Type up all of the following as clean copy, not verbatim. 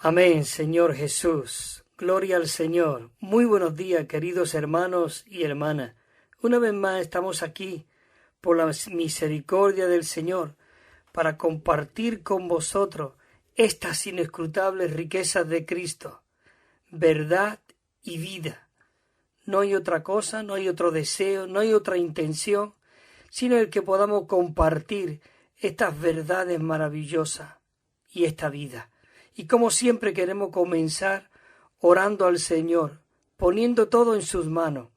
Amén, Señor Jesús. Gloria al Señor. Muy buenos días, queridos hermanos y hermanas. Una vez más estamos aquí, por la misericordia del Señor, para compartir con vosotros estas inescrutables riquezas de Cristo, verdad y vida. No hay otra cosa, no hay otro deseo, no hay otra intención, sino el que podamos compartir estas verdades maravillosas y esta vida. Y como siempre queremos comenzar orando al Señor, poniendo todo en sus manos,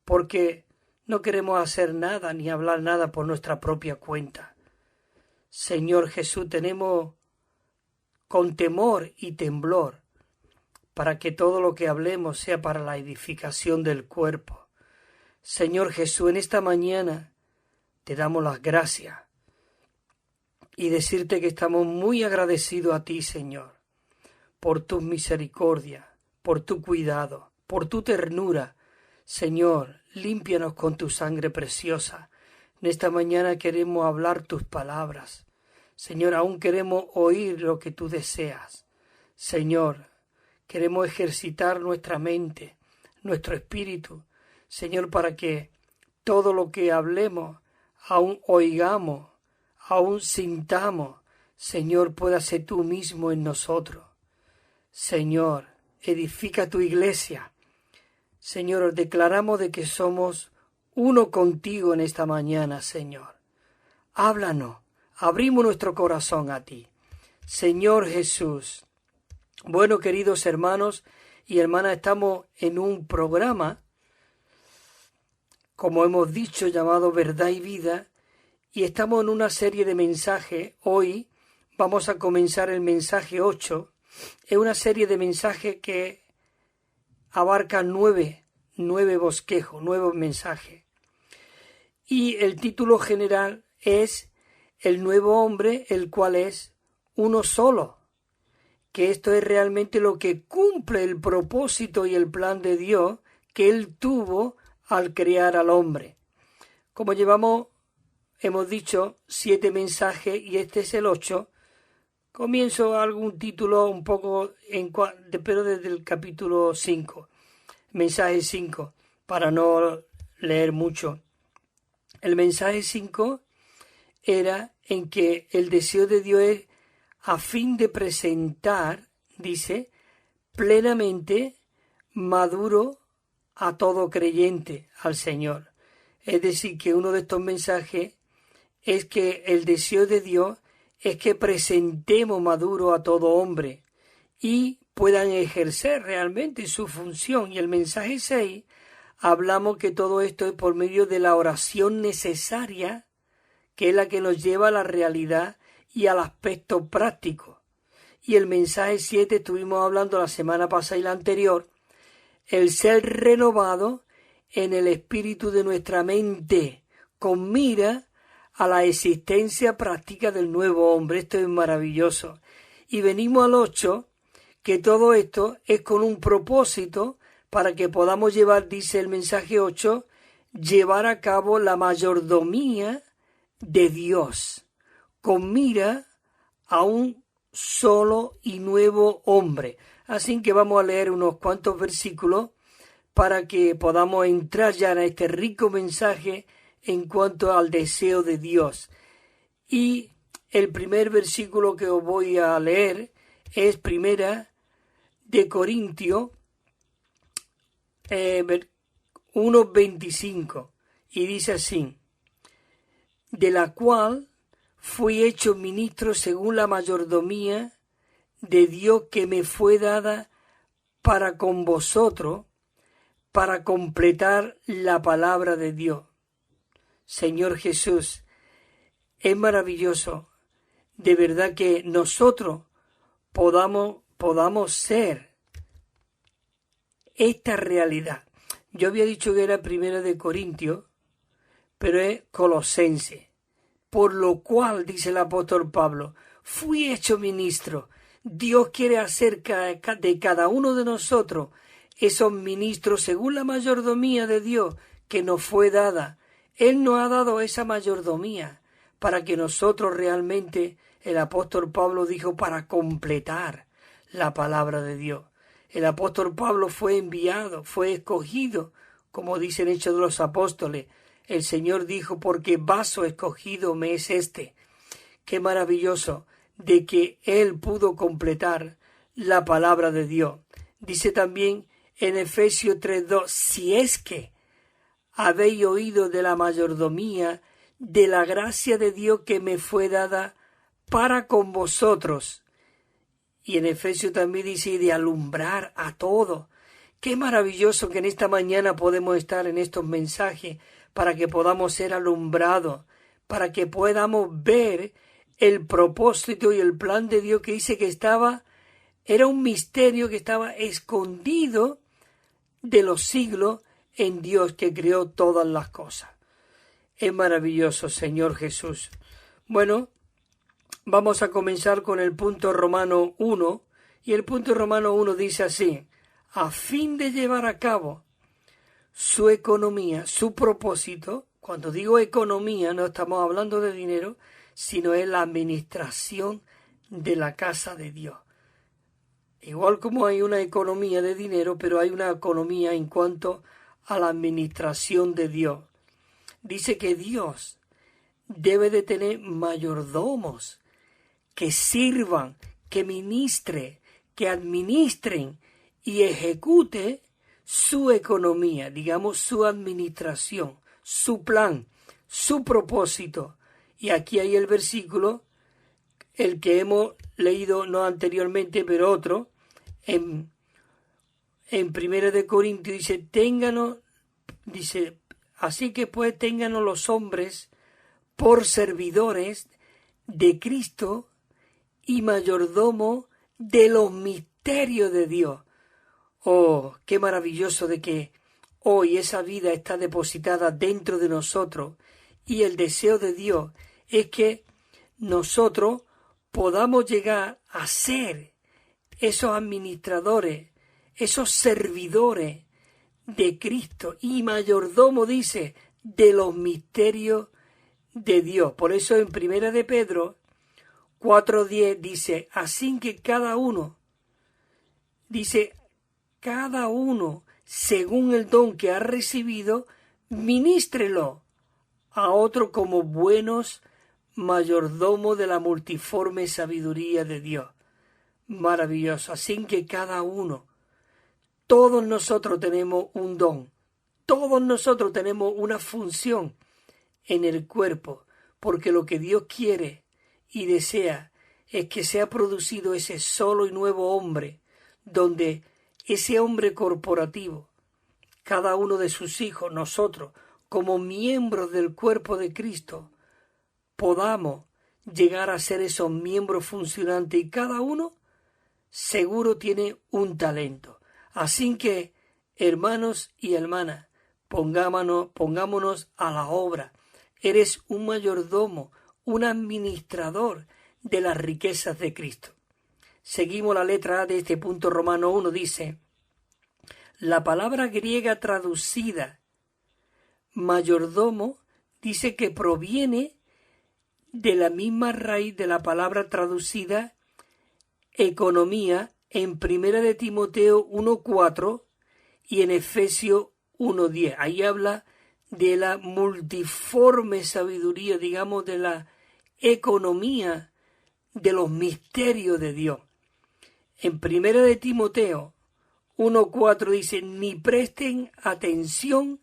porque no queremos hacer nada ni hablar nada por nuestra propia cuenta. Señor Jesús, tenemos con temor y temblor para que todo lo que hablemos sea para la edificación del cuerpo. Señor Jesús, en esta mañana te damos las gracias y decirte que estamos muy agradecidos a ti, Señor, por tu misericordia, por tu cuidado, por tu ternura. Señor, límpianos con tu sangre preciosa. En esta mañana queremos hablar tus palabras. Señor, aún queremos oír lo que tú deseas. Señor, queremos ejercitar nuestra mente, nuestro espíritu, Señor, para que todo lo que hablemos, aún oigamos, aún sintamos, Señor, pueda ser tú mismo en nosotros. Señor, edifica tu iglesia. Señor, declaramos de que somos uno contigo en esta mañana, Señor. Háblanos, abrimos nuestro corazón a ti. Señor Jesús. Bueno, queridos hermanos y hermanas, estamos en un programa, como hemos dicho, llamado Verdad y Vida, y estamos en una serie de mensajes. Hoy vamos a comenzar el mensaje 8. Es una serie de mensajes que abarca nueve bosquejos, 9 mensajes. Y el título general es El nuevo hombre, el cual es uno solo. Que esto es realmente lo que cumple el propósito y el plan de Dios que Él tuvo al crear al hombre. Como hemos dicho 7 mensajes y este es el 8. Comienzo algún título un poco, pero desde el capítulo 5, mensaje 5, para no leer mucho. El mensaje 5 era en que el deseo de Dios es a fin de presentar, dice, plenamente maduro a todo creyente al Señor. Es decir, que uno de estos mensajes es que el deseo de Dios es que presentemos maduro a todo hombre y puedan ejercer realmente su función. Y el mensaje 6, hablamos que todo esto es por medio de la oración necesaria, que es la que nos lleva a la realidad y al aspecto práctico. Y el mensaje 7, estuvimos hablando la semana pasada y la anterior, el ser renovado en el espíritu de nuestra mente, con mira a la existencia práctica del nuevo hombre. Esto es maravilloso. Y venimos al 8, que todo esto es con un propósito para que podamos llevar, dice el mensaje 8, llevar a cabo la mayordomía de Dios, con mira a un solo y nuevo hombre. Así que vamos a leer unos cuantos versículos para que podamos entrar ya en este rico mensaje en cuanto al deseo de Dios. Y el primer versículo que os voy a leer es 1 Corintios 1:25, y dice así: de la cual fui hecho ministro según la mayordomía de Dios que me fue dada para con vosotros, para completar la palabra de Dios. Señor Jesús, es maravilloso, de verdad, que nosotros podamos ser esta realidad. Yo había dicho que era 1 Corintios, pero es Colosense. Por lo cual, dice el apóstol Pablo, fui hecho ministro. Dios quiere hacer de cada uno de nosotros esos ministros según la mayordomía de Dios que nos fue dada. Él nos ha dado esa mayordomía para que nosotros realmente, el apóstol Pablo dijo, para completar la palabra de Dios. El apóstol Pablo fue enviado, fue escogido, como dice en Hechos de los Apóstoles. El Señor dijo, porque vaso escogido me es este. Qué maravilloso de que Él pudo completar la palabra de Dios. Dice también en Efesios 3:2, si es que habéis oído de la mayordomía, de la gracia de Dios que me fue dada para con vosotros. Y en Efesios también dice, de alumbrar a todos. Qué maravilloso que en esta mañana podemos estar en estos mensajes para que podamos ser alumbrados, para que podamos ver el propósito y el plan de Dios que dice que era un misterio que estaba escondido de los siglos en Dios que creó todas las cosas. Es maravilloso, Señor Jesús. Bueno, vamos a comenzar con el punto Romano 1, y el punto Romano 1 dice así, a fin de llevar a cabo su economía, su propósito. Cuando digo economía no estamos hablando de dinero, sino es la administración de la casa de Dios. Igual como hay una economía de dinero, pero hay una economía en cuanto a la administración de Dios. Dice que Dios debe de tener mayordomos que sirvan, que ministren, que administren y ejecute su economía, digamos su administración, su plan, su propósito. Y aquí hay el versículo, el que hemos leído no anteriormente, pero otro, en 1 de Corintios dice, así que pues ténganos los hombres por servidores de Cristo y mayordomo de los misterios de Dios. Oh, qué maravilloso de que hoy esa vida está depositada dentro de nosotros y el deseo de Dios es que nosotros podamos llegar a ser esos administradores, esos servidores de Cristo y mayordomo, dice, de los misterios de Dios. Por eso en 1 de Pedro 4:10 dice, así que cada uno, según el don que ha recibido, ministrelo a otro como buenos mayordomos de la multiforme sabiduría de Dios. Maravilloso. Así que cada uno, todos nosotros tenemos un don, todos nosotros tenemos una función en el cuerpo, porque lo que Dios quiere y desea es que sea producido ese solo y nuevo hombre, donde ese hombre corporativo, cada uno de sus hijos, nosotros, como miembros del cuerpo de Cristo, podamos llegar a ser esos miembros funcionantes, y cada uno seguro tiene un talento. Así que, hermanos y hermanas, pongámonos a la obra. Eres un mayordomo, un administrador de las riquezas de Cristo. Seguimos la letra A de este punto Romano 1, dice, la palabra griega traducida mayordomo dice que proviene de la misma raíz de la palabra traducida economía en 1 de Timoteo 1:4 y en Efesios 1:10. Ahí habla de la multiforme sabiduría, digamos, de la economía de los misterios de Dios. En 1 de Timoteo 1:4 dice, ni presten atención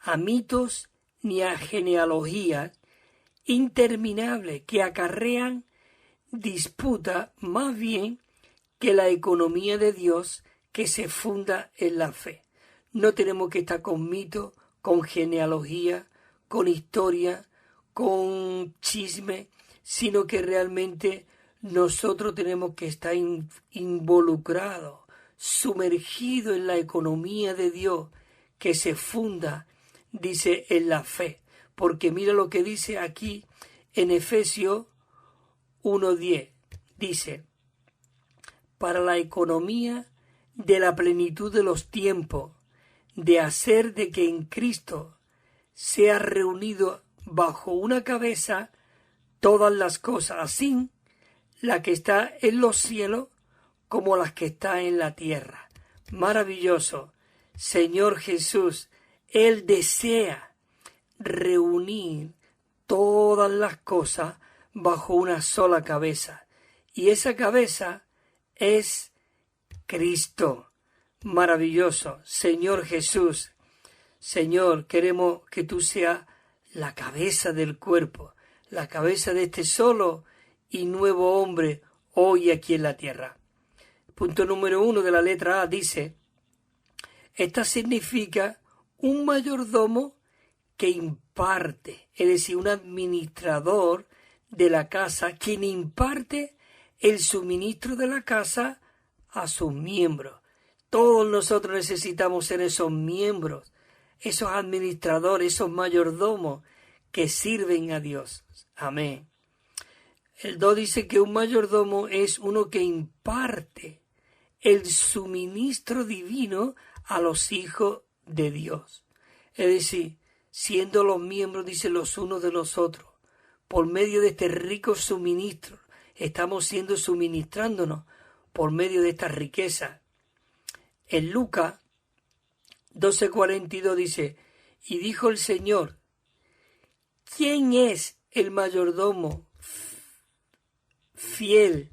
a mitos ni a genealogías interminables que acarrean disputa, más bien que la economía de Dios que se funda en la fe. No tenemos que estar con mitos, con genealogía, con historia, con chisme, sino que realmente nosotros tenemos que estar involucrados, sumergidos en la economía de Dios que se funda, dice, en la fe. Porque mira lo que dice aquí en Efesios 1:10. Dice, para la economía de la plenitud de los tiempos, de hacer de que en Cristo sea reunido bajo una cabeza todas las cosas, así la que está en los cielos como las que están en la tierra. Maravilloso. Señor Jesús, Él desea reunir todas las cosas bajo una sola cabeza. Y esa cabeza es Cristo. Maravilloso. Señor Jesús, Señor, queremos que tú seas la cabeza del cuerpo, la cabeza de este solo y nuevo hombre hoy aquí en la tierra. Punto número 1 de la letra A dice: esta significa un mayordomo que imparte, es decir, un administrador de la casa, quien imparte el suministro de la casa a sus miembros. Todos nosotros necesitamos ser esos miembros, esos administradores, esos mayordomos que sirven a Dios. Amén. El 2 dice que un mayordomo es uno que imparte el suministro divino a los hijos de Dios. Es decir, siendo los miembros, dice, los unos de los otros, por medio de este rico suministro, estamos siendo suministrándonos por medio de esta riqueza. En Lucas 12:42 dice: y dijo el Señor, ¿quién es el mayordomo fiel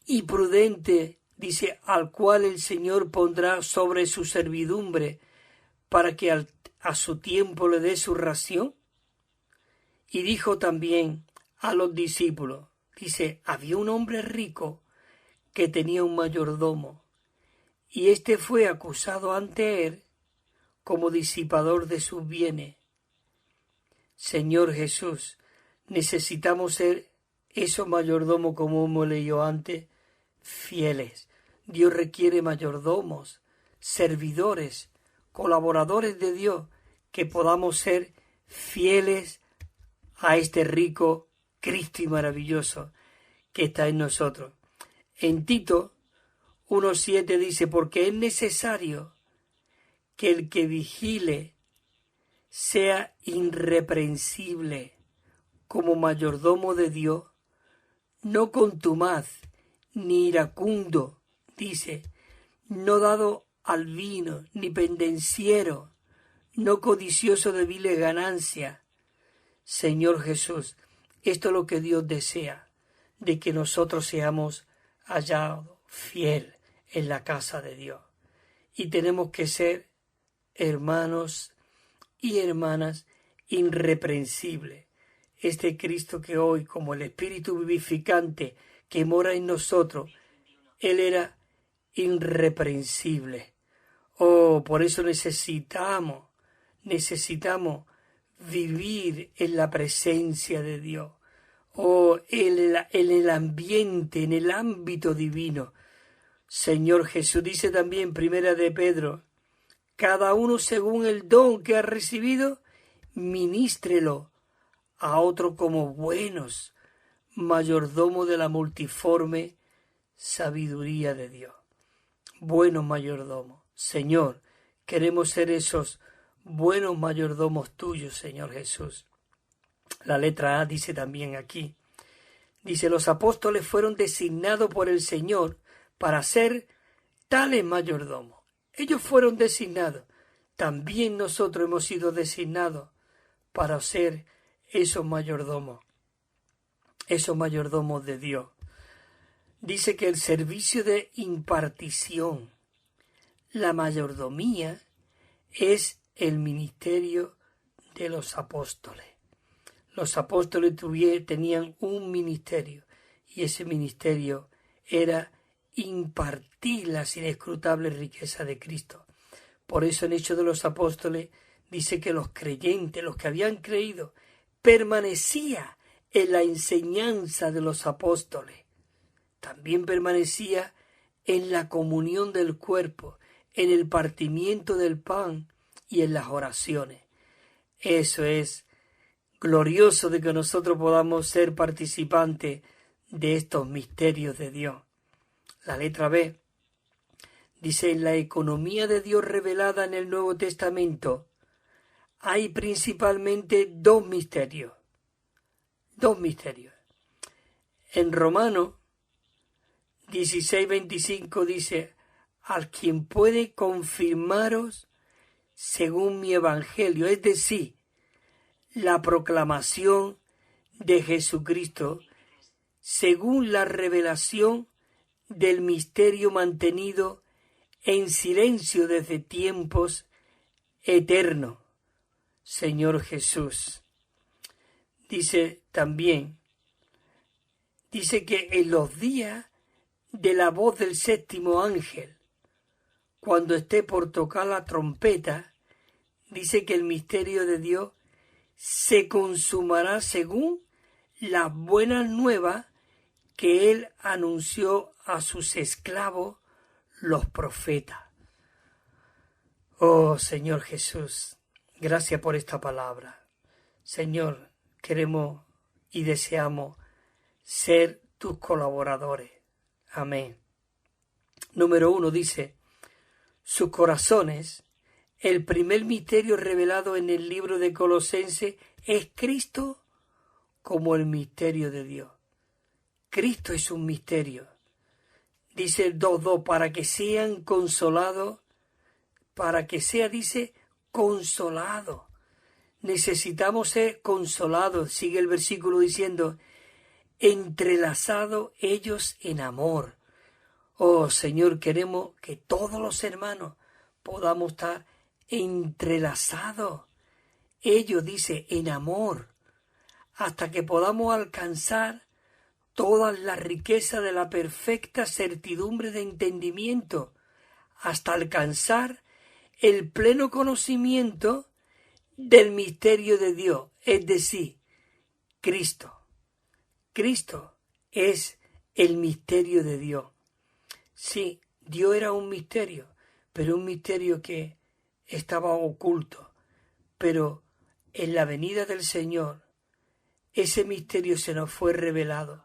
y prudente, dice, al cual el Señor pondrá sobre su servidumbre para que a su tiempo le dé su ración? Y dijo también a los discípulos, dice, había un hombre rico que tenía un mayordomo, y éste fue acusado ante él como disipador de sus bienes. Señor Jesús, necesitamos ser esos mayordomos, como hemos leído antes, fieles. Dios requiere mayordomos, servidores, colaboradores de Dios, que podamos ser fieles a este rico Cristo y maravilloso que está en nosotros. En Tito 1:7 dice: porque es necesario que el que vigile sea irreprensible como mayordomo de Dios, no contumaz ni iracundo, dice, no dado al vino, ni pendenciero, no codicioso de viles ganancias. Señor Jesús, esto es lo que Dios desea, de que nosotros seamos hallados fiel en la casa de Dios. Y tenemos que ser hermanos y hermanas irreprensibles. Este Cristo que hoy, como el Espíritu vivificante que mora en nosotros, Él era irreprensible. Oh, por eso necesitamos vivir en la presencia de Dios. Oh, en el ambiente, en el ámbito divino. Señor Jesús, dice también Primera de Pedro, cada uno según el don que ha recibido, ministrelo a otro como buenos mayordomos de la multiforme sabiduría de Dios. Buenos mayordomos. Señor, queremos ser esos buenos mayordomos tuyos, Señor Jesús. La letra A dice también aquí, dice, los apóstoles fueron designados por el Señor para ser tales mayordomos. Ellos fueron designados. También nosotros hemos sido designados para ser esos mayordomos de Dios. Dice que el servicio de impartición, la mayordomía, es el ministerio de los apóstoles. Los apóstoles tenían un ministerio, y ese ministerio era impartir las inescrutables riquezas de Cristo. Por eso en Hechos de los Apóstoles dice que los creyentes, los que habían creído, permanecía en la enseñanza de los apóstoles. También permanecía en la comunión del cuerpo, en el partimiento del pan y en las oraciones. Eso es glorioso, de que nosotros podamos ser participantes de estos misterios de Dios. La letra B dice, en la economía de Dios revelada en el Nuevo Testamento hay principalmente dos misterios. En Romanos 16:25 dice, al quien puede confirmaros según mi evangelio, es decir, la proclamación de Jesucristo, según la revelación del misterio mantenido en silencio desde tiempos eternos. Señor Jesús. Dice también, dice que en los días de la voz del séptimo ángel, cuando esté por tocar la trompeta, dice que el misterio de Dios se consumará según las buenas nuevas que Él anunció a sus esclavos, los profetas. Oh Señor Jesús, gracias por esta palabra. Señor, queremos y deseamos ser tus colaboradores. Amén. Número 1 dice, sus corazones, el primer misterio revelado en el libro de Colosenses es Cristo como el misterio de Dios. Cristo es un misterio. Dice el 2:2, para que sean consolados, para que sea, dice, consolado. Necesitamos ser consolados, sigue el versículo diciendo, entrelazados ellos en amor. Oh Señor, queremos que todos los hermanos podamos estar entrelazados. Ellos, dice, en amor, hasta que podamos alcanzar toda la riqueza de la perfecta certidumbre de entendimiento, hasta alcanzar el pleno conocimiento del misterio de Dios, es decir, Cristo. Cristo es el misterio de Dios. Sí, Dios era un misterio, pero un misterio que estaba oculto. Pero en la venida del Señor, ese misterio se nos fue revelado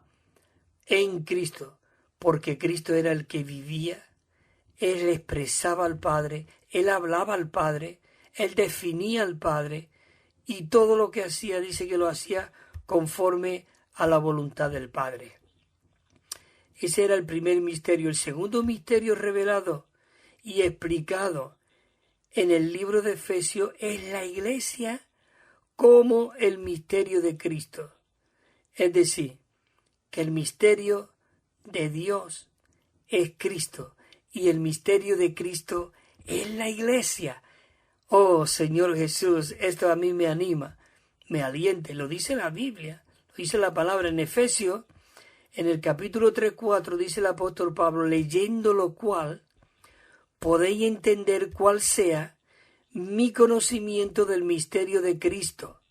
en Cristo, porque Cristo era el que vivía, Él expresaba al Padre, Él hablaba al Padre, Él definía al Padre, y todo lo que hacía, dice que lo hacía conforme a la voluntad del Padre. Ese era el primer misterio. El segundo misterio revelado y explicado en el libro de Efesios es la Iglesia como el misterio de Cristo. Es decir, que el misterio de Dios es Cristo y el misterio de Cristo es la Iglesia. Oh Señor Jesús, esto a mí me anima, me alienta, lo dice la Biblia, lo dice la palabra en Efesios, en el capítulo 3:4 dice el apóstol Pablo, leyendo lo cual podéis entender cuál sea mi conocimiento del misterio de Cristo.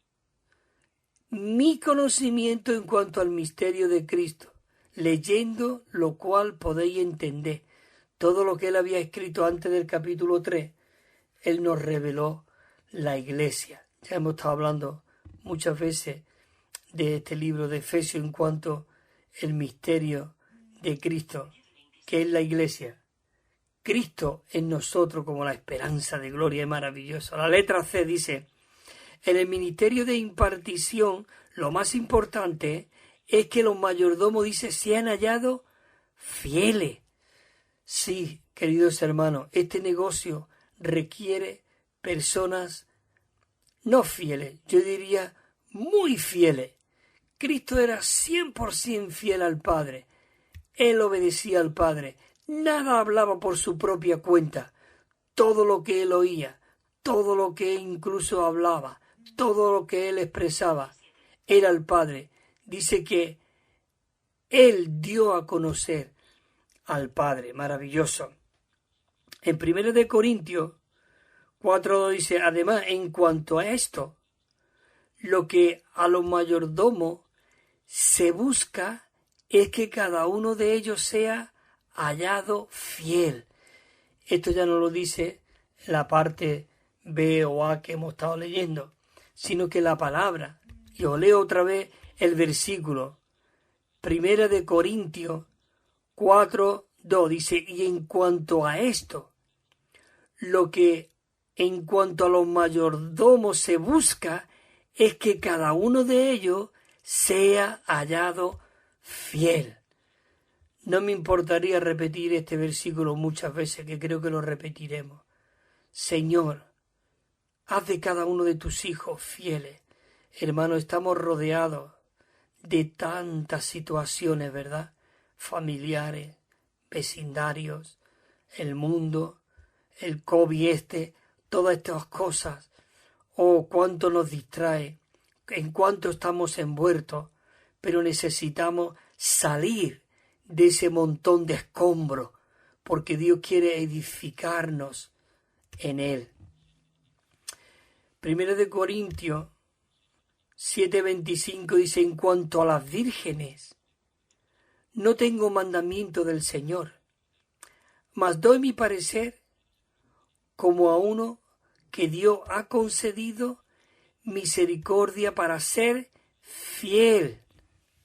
Mi conocimiento en cuanto al misterio de Cristo, leyendo lo cual podéis entender. Todo lo que él había escrito antes del capítulo 3, él nos reveló la Iglesia. Ya hemos estado hablando muchas veces de este libro de Efesios en cuanto al misterio de Cristo, que es la Iglesia. Cristo en nosotros como la esperanza de gloria es maravillosa. La letra C dice, en el ministerio de impartición, lo más importante es que los mayordomos, dice, sean hallados fieles. Sí, queridos hermanos, este negocio requiere personas no fieles, yo diría muy fieles. Cristo era 100% fiel al Padre. Él obedecía al Padre. Nada hablaba por su propia cuenta. Todo lo que él oía, todo lo que incluso hablaba, todo lo que él expresaba, era el Padre. Dice que él dio a conocer al Padre. Maravilloso. En 1 Corintios 4:2 dice, además, en cuanto a esto, lo que a los mayordomos se busca es que cada uno de ellos sea hallado fiel. Esto ya no lo dice la parte B o A que hemos estado leyendo, sino que la palabra, y os leo otra vez el versículo, 1 Corintios 4:2 dice, y en cuanto a esto, lo que en cuanto a los mayordomos se busca es que cada uno de ellos sea hallado fiel. No me importaría repetir este versículo muchas veces, que creo que lo repetiremos. Señor, haz de cada uno de tus hijos fieles. Hermano, estamos rodeados de tantas situaciones, ¿verdad? Familiares, vecindarios, el mundo, el COVID todas estas cosas. Oh, cuánto nos distrae, en cuánto estamos envueltos, pero necesitamos salir de ese montón de escombros, porque Dios quiere edificarnos en Él. Primero de Corintios 7:25 dice: en cuanto a las vírgenes, no tengo mandamiento del Señor, mas doy mi parecer como a uno que Dios ha concedido misericordia para ser fiel.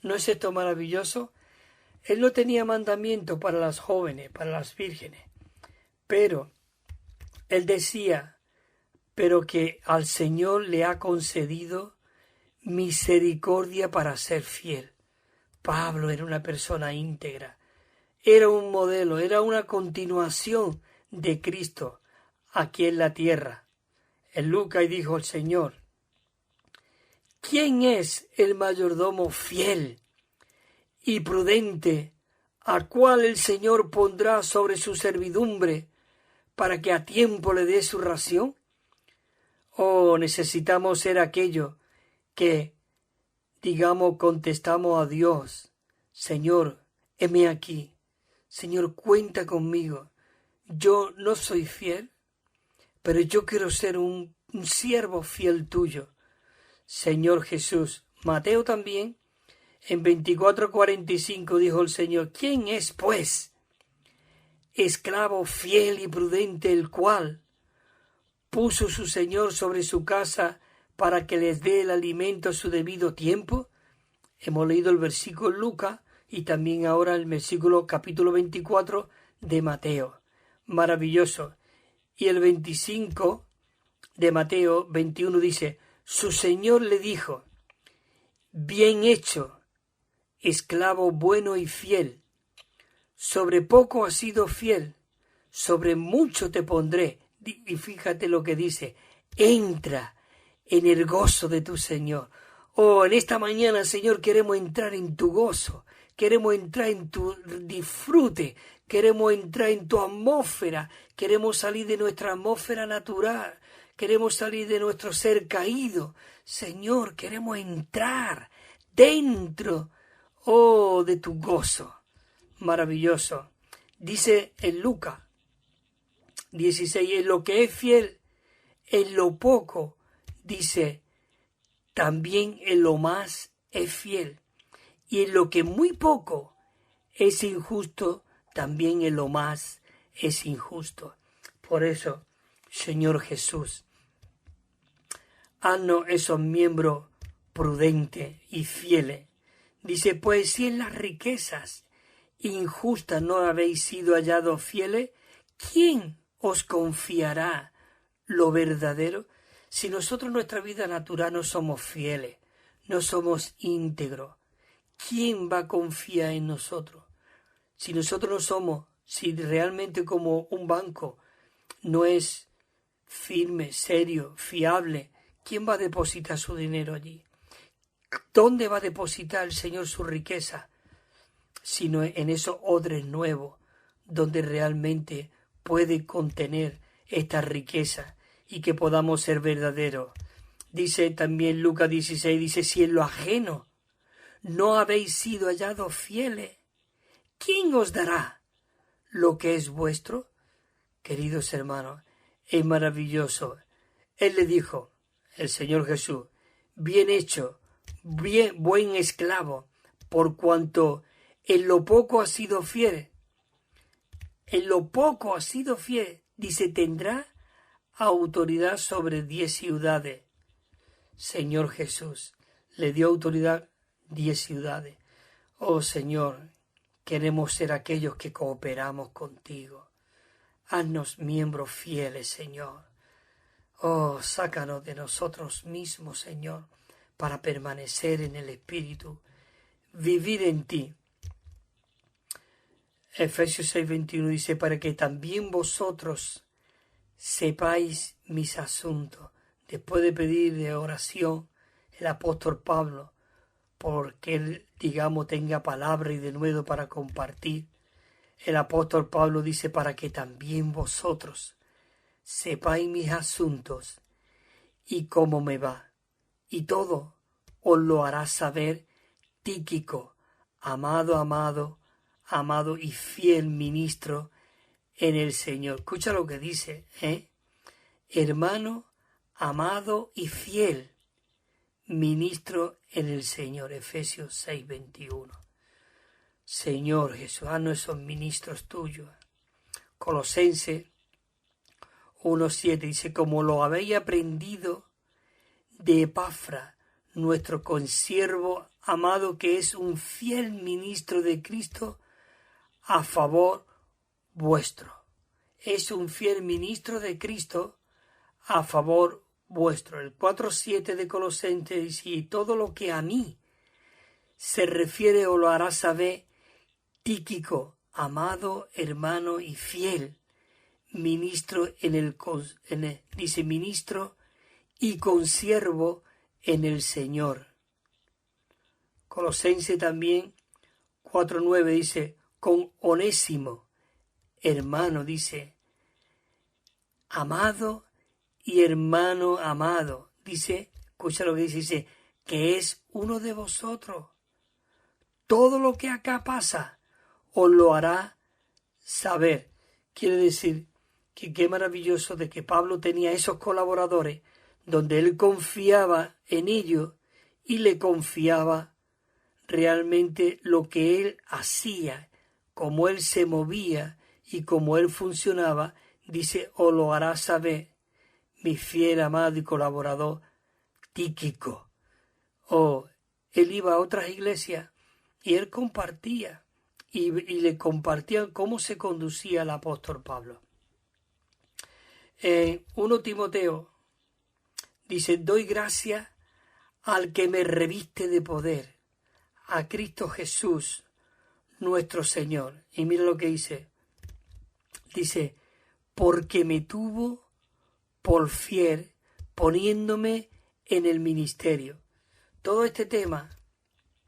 ¿No es esto maravilloso? Él no tenía mandamiento para las jóvenes, para las vírgenes, pero él decía, pero que al Señor le ha concedido misericordia para ser fiel. Pablo era una persona íntegra, era un modelo, era una continuación de Cristo aquí en la tierra. En Lucas dijo el Señor: ¿quién es el mayordomo fiel y prudente, al cual el Señor pondrá sobre su servidumbre para que a tiempo le dé su ración? Oh, necesitamos ser aquellos que, digamos, contestamos a Dios: Señor, heme aquí. Señor, cuenta conmigo. Yo no soy fiel, pero yo quiero ser un siervo fiel tuyo. Señor Jesús. Mateo también, en 24:45 dijo el Señor: ¿quién es, pues, esclavo fiel y prudente, el cual puso su Señor sobre su casa para que les dé el alimento a su debido tiempo? Hemos leído el versículo en Lucas y también ahora el versículo capítulo 24 de Mateo. Maravilloso. Y el 25 de Mateo 21 dice: su Señor le dijo: bien hecho, esclavo bueno y fiel. Sobre poco has sido fiel, sobre mucho te pondré. Y fíjate lo que dice: entra en el gozo de tu Señor. Oh, en esta mañana, Señor, queremos entrar en tu gozo, queremos entrar en tu disfrute, queremos entrar en tu atmósfera, queremos salir de nuestra atmósfera natural, queremos salir de nuestro ser caído. Señor, queremos entrar dentro, oh, de tu gozo. Maravilloso. Dice en Lucas 16, en lo que es fiel, en lo poco, dice, también en lo más es fiel. Y en lo que muy poco es injusto, también en lo más es injusto. Por eso, Señor Jesús, haznos esos miembros prudentes y fieles. Dice, pues si en las riquezas injustas no habéis sido hallados fieles, ¿quién os confiará lo verdadero? Si nosotros en nuestra vida natural no somos fieles, no somos íntegros, ¿quién va a confiar en nosotros? Si nosotros no somos, si realmente como un banco no es firme, serio, fiable, ¿quién va a depositar su dinero allí? ¿Dónde va a depositar el Señor su riqueza? Sino en esos odres nuevos, donde realmente puede contener esta riqueza y que podamos ser verdaderos. Dice también Lucas 16, dice, si en lo ajeno no habéis sido hallados fieles, ¿quién os dará lo que es vuestro? Queridos hermanos, es maravilloso. Él le dijo, el Señor Jesús, bien hecho, buen esclavo, por cuanto en lo poco has sido fiel. En lo poco has sido fiel, dice, tendrá autoridad sobre 10 ciudades. Señor Jesús, le dio autoridad 10 ciudades. Oh Señor, queremos ser aquellos que cooperamos contigo. Haznos miembros fieles, Señor. Oh, sácanos de nosotros mismos, Señor, para permanecer en el Espíritu, vivir en ti. Efesios 6:21 dice, para que también vosotros sepáis mis asuntos. Después de pedir de oración el apóstol Pablo, porque él, digamos, tenga palabra y denuedo para compartir, el apóstol Pablo dice, para que también vosotros sepáis mis asuntos y cómo me va. Y todo os lo hará saber Tíquico, amado y fiel ministro en el Señor. Escucha lo que dice, hermano, amado y fiel ministro en el Señor. Efesios 6:21. Señor Jesús, haznos esos ministros tuyos. Colosenses 1:7 dice, como lo habéis aprendido de Epafra, nuestro consiervo amado, que es un fiel ministro de Cristo a favor vuestro. Es un fiel ministro de Cristo a favor vuestro. El 4:7 de Colosenses dice, y todo lo que a mí se refiere os lo hará saber Tíquico, amado hermano y fiel ministro dice ministro y consiervo en el Señor. Colosenses también 4:9 dice, con Onésimo, hermano, dice, amado y hermano amado, dice, escucha lo que dice, que es uno de vosotros. Todo lo que acá pasa os lo hará saber. Quiere decir que qué maravilloso de que Pablo tenía esos colaboradores donde él confiaba en ellos y le confiaba realmente lo que él hacía, cómo él se movía y cómo él funcionaba. Dice, os lo hará saber mi fiel amado y colaborador Tíquico. Él iba a otras iglesias y él compartía y le compartían cómo se conducía el apóstol Pablo. En 1 Timoteo dice, doy gracias al que me reviste de poder, a Cristo Jesús, nuestro Señor. Y mira lo que dice. Dice, porque me tuvo por fiel, poniéndome en el ministerio. Todo este tema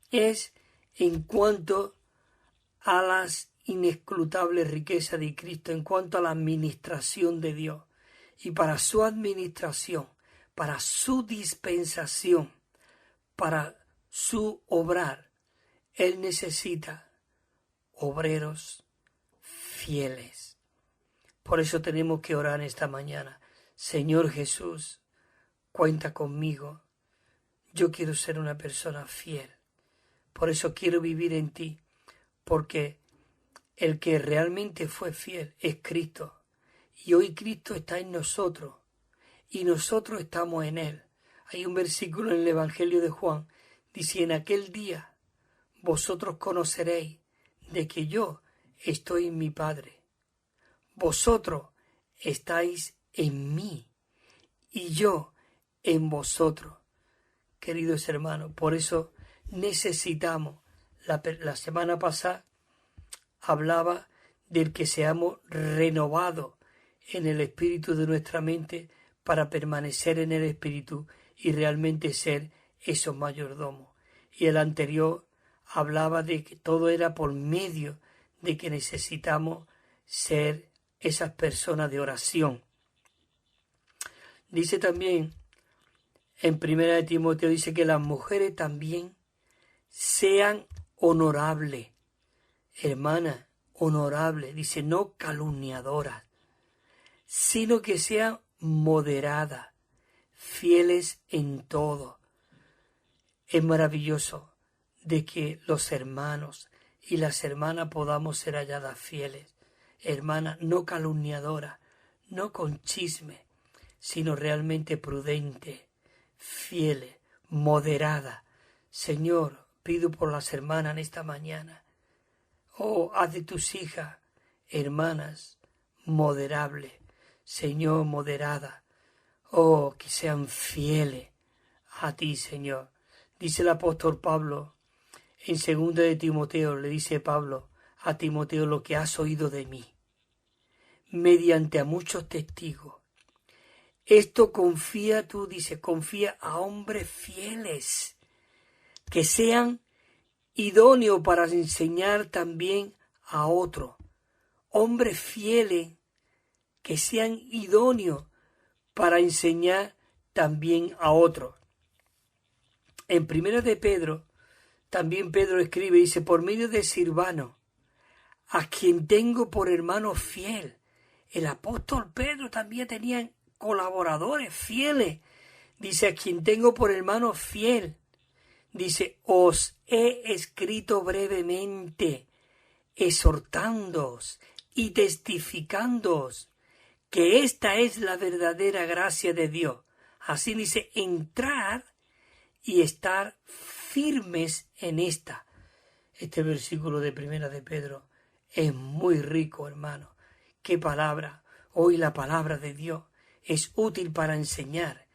es en cuanto a las inescrutables riquezas de Cristo, en cuanto a la administración de Dios. Y para su administración, para su dispensación, para su obrar, Él necesita obreros fieles. Por eso tenemos que orar esta mañana. Señor Jesús, cuenta conmigo. Yo quiero ser una persona fiel. Por eso quiero vivir en ti. Porque el que realmente fue fiel es Cristo. Y hoy Cristo está en nosotros. Y nosotros estamos en Él. Hay un versículo en el Evangelio de Juan. Dice, en aquel día vosotros conoceréis de que yo estoy en mi Padre. Vosotros estáis en mí y yo en vosotros. Queridos hermanos, por eso necesitamos, la semana pasada hablaba del que seamos renovados en el espíritu de nuestra mente para permanecer en el espíritu y realmente ser esos mayordomos. Y el anterior hablaba de que todo era por medio de que necesitamos ser esas personas de oración. Dice también en 1 Timoteo, dice que las mujeres también sean honorables, hermanas, honorables, dice no calumniadoras, sino que sean moderadas, fieles en todo. Es maravilloso de que los hermanos y las hermanas podamos ser halladas fieles, hermanas no calumniadoras, no con chisme, sino realmente prudentes, fieles, moderadas. Señor, pido por las hermanas en esta mañana. Haz de tus hijas, hermanas, moderables, Señor, moderadas. Que sean fieles a ti, Señor. Dice el apóstol Pablo, en 2 de Timoteo, le dice Pablo a Timoteo lo que has oído de mí, mediante a muchos testigos. Esto confía a hombres fieles, que sean idóneos para enseñar también a otros. Hombres fieles que sean idóneos para enseñar también a otros. En Primera de Pedro, también Pedro escribe, dice, por medio de Silvano, a quien tengo por hermano fiel. El apóstol Pedro también tenía colaboradores fieles. Dice, a quien tengo por hermano fiel. Dice, os he escrito brevemente, exhortándoos y testificándoos que esta es la verdadera gracia de Dios. Así dice, entrar y estar firmes en esta. Este versículo de Primera de Pedro es muy rico, hermano. ¿Qué palabra? Hoy la palabra de Dios es útil para enseñar,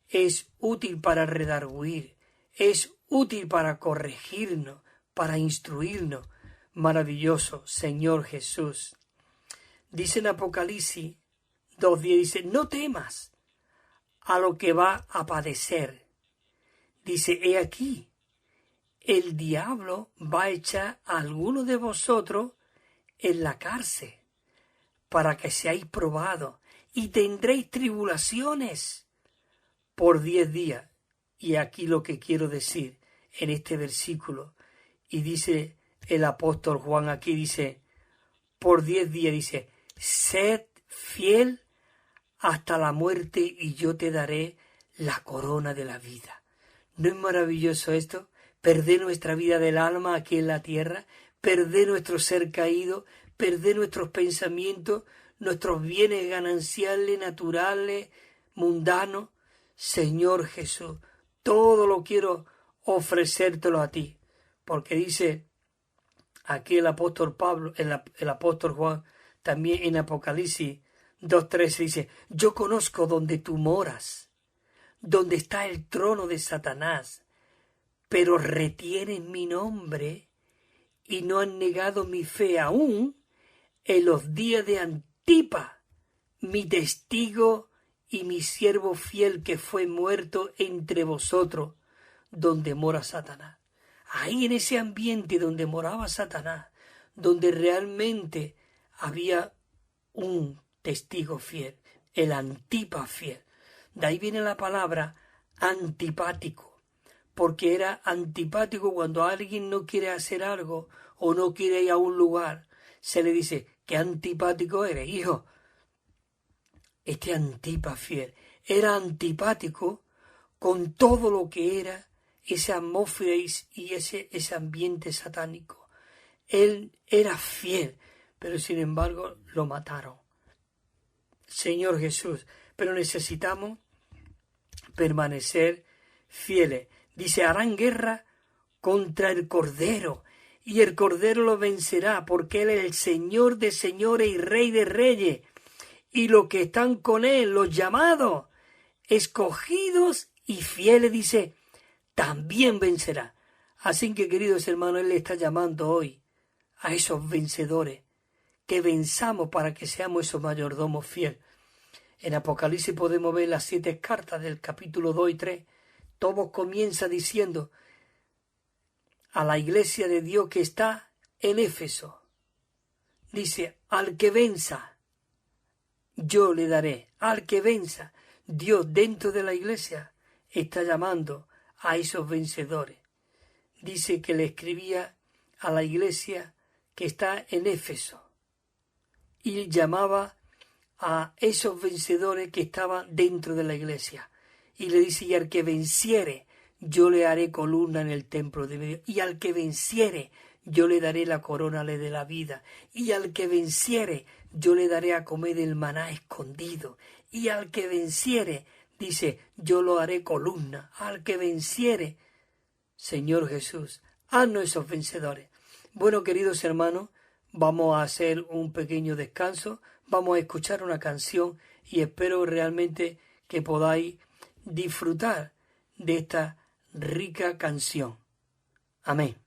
es útil para redarguir, es útil para corregirnos, para instruirnos. Maravilloso Señor Jesús. Dice en Apocalipsis 2:10, dice, no temas a lo que va a padecer. Dice, he aquí, el diablo va a echar a alguno de vosotros en la cárcel, para que seáis probados, y tendréis tribulaciones por 10 días. Y aquí lo que quiero decir en este versículo, y dice el apóstol Juan aquí, dice, por 10 días, dice, sed fiel hasta la muerte y yo te daré la corona de la vida. ¿No es maravilloso esto? Perder nuestra vida del alma aquí en la tierra, perder nuestro ser caído, perder nuestros pensamientos, nuestros bienes gananciales, naturales, mundanos. Señor Jesús, todo lo quiero ofrecértelo a ti, porque dice aquí el apóstol Pablo, el apóstol Juan, también en Apocalipsis 2:13 dice, yo conozco donde tú moras, donde está el trono de Satanás, pero retienen mi nombre y no han negado mi fe aún en los días de Antipa, mi testigo y mi siervo fiel que fue muerto entre vosotros, donde mora Satanás. Ahí en ese ambiente donde moraba Satanás, donde realmente había un testigo fiel, el Antipa fiel. De ahí viene la palabra antipático, porque era antipático cuando alguien no quiere hacer algo o no quiere ir a un lugar. Se le dice, qué antipático eres, hijo. Este Antipa fiel era antipático con todo lo que era esa atmósfera y ese ambiente satánico. Él era fiel, pero sin embargo lo mataron. Señor Jesús, pero necesitamos permanecer fieles. Dice, harán guerra contra el Cordero, y el Cordero lo vencerá, porque Él es el Señor de señores y Rey de reyes, y los que están con Él, los llamados, escogidos y fieles, dice, también vencerá. Así que, queridos hermanos, Él le está llamando hoy a esos vencedores, que venzamos para que seamos esos mayordomos fieles. En Apocalipsis podemos ver las 7 cartas del capítulo 2 y 3. Todo comienza diciendo a la iglesia de Dios que está en Éfeso. Dice, al que venza, yo le daré. Al que venza, Dios dentro de la iglesia está llamando a esos vencedores. Dice que le escribía a la iglesia que está en Éfeso y llamaba a esos vencedores que estaban dentro de la iglesia. Y le dice, y al que venciere, yo le haré columna en el templo de mi Dios. Y al que venciere, yo le daré la corona de la vida. Y al que venciere, yo le daré a comer el maná escondido. Y al que venciere, dice, yo lo haré columna. Al que venciere, Señor Jesús, haznos esos vencedores. Bueno, queridos hermanos, vamos a hacer un pequeño descanso, vamos a escuchar una canción y espero realmente que podáis disfrutar de esta rica canción. Amén.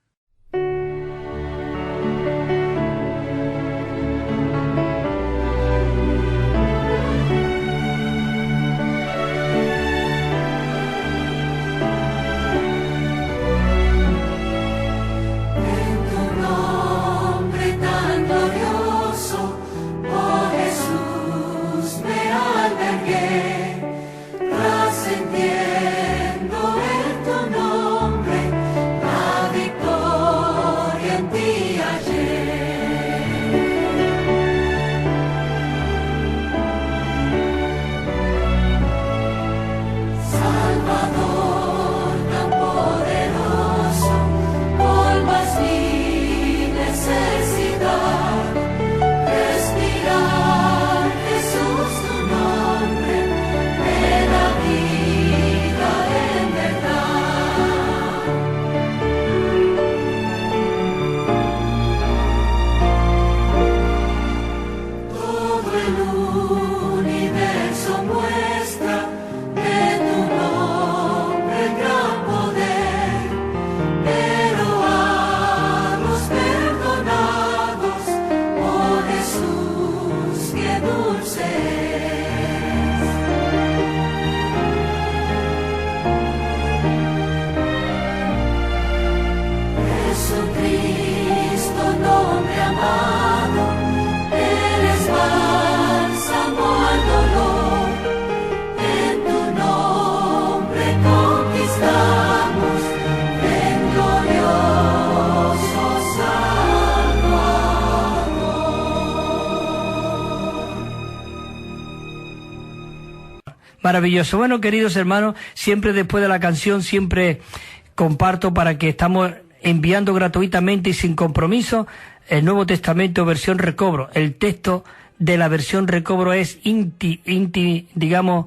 Maravilloso. Bueno, queridos hermanos, siempre después de la canción, siempre comparto para que estamos enviando gratuitamente y sin compromiso el Nuevo Testamento versión recobro. El texto de la versión recobro es digamos,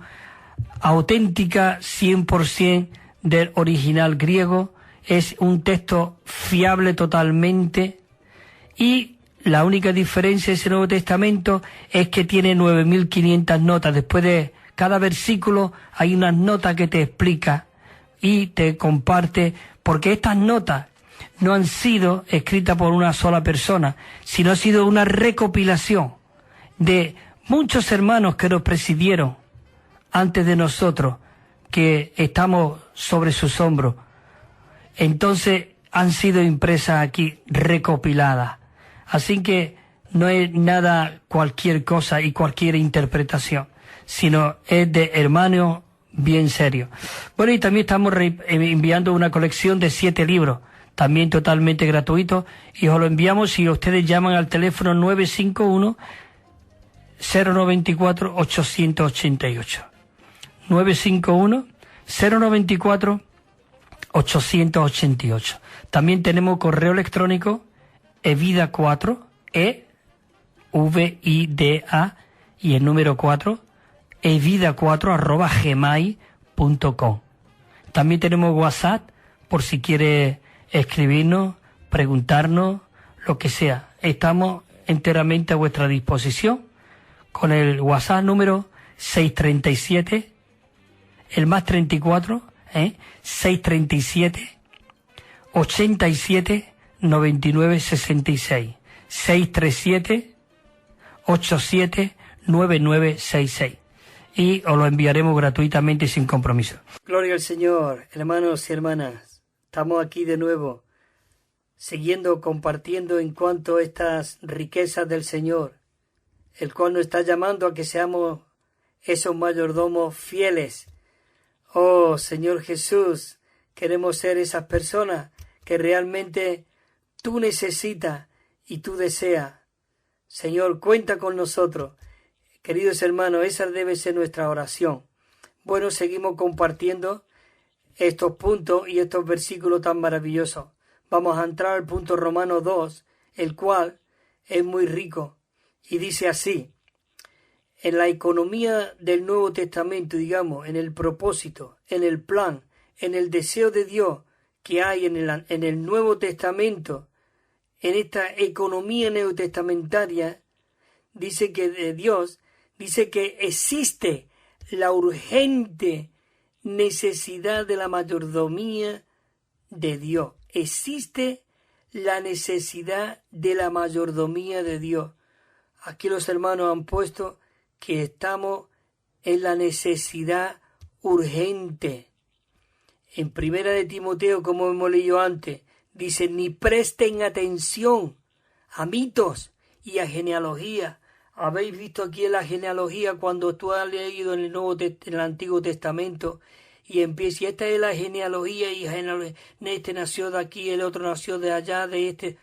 auténtica 100% del original griego. Es un texto fiable totalmente y la única diferencia de ese Nuevo Testamento es que tiene 9.500 notas. Después de cada versículo hay unas notas que te explica y te comparte, porque estas notas no han sido escritas por una sola persona, sino ha sido una recopilación de muchos hermanos que nos presidieron antes de nosotros, que estamos sobre sus hombros. Entonces han sido impresas aquí, recopiladas. Así que no es nada cualquier cosa y cualquier interpretación, sino es de hermanos bien serios. Bueno, y también estamos enviando una colección de 7 libros, también totalmente gratuitos, y os lo enviamos si ustedes llaman al teléfono 951-094-888. 951-094-888. También tenemos correo electrónico evida4, evida, y el número 4, evida4@gmail.com. También tenemos WhatsApp, por si quiere escribirnos, preguntarnos, lo que sea. Estamos enteramente a vuestra disposición con el WhatsApp número 637, el más 34, 637 87 99 66, 637 87 9966, y os lo enviaremos gratuitamente y sin compromiso. Gloria al Señor, hermanos y hermanas. Estamos aquí de nuevo, siguiendo compartiendo en cuanto a estas riquezas del Señor, el cual nos está llamando a que seamos esos mayordomos fieles. Oh, Señor Jesús, queremos ser esas personas que realmente tú necesitas y tú deseas. Señor, cuenta con nosotros. Queridos hermanos, esa debe ser nuestra oración. Bueno, seguimos compartiendo estos puntos y estos versículos tan maravillosos. Vamos a entrar al punto Romano 2, el cual es muy rico, y dice así: en la economía del Nuevo Testamento, digamos, en el propósito, en el plan, en el deseo de Dios que hay en el Nuevo Testamento, en esta economía neotestamentaria, dice que de Dios, dice que existe la urgente necesidad de la mayordomía de Dios. Existe la necesidad de la mayordomía de Dios. Aquí los hermanos han puesto que estamos en la necesidad urgente. En Primera de Timoteo, como hemos leído antes, dice: ni presten atención a mitos y a genealogía. Habéis visto aquí en la genealogía, cuando tú has leído en el Antiguo Testamento y empieza, y esta es la genealogía, y este nació de aquí, el otro nació de allá, de este.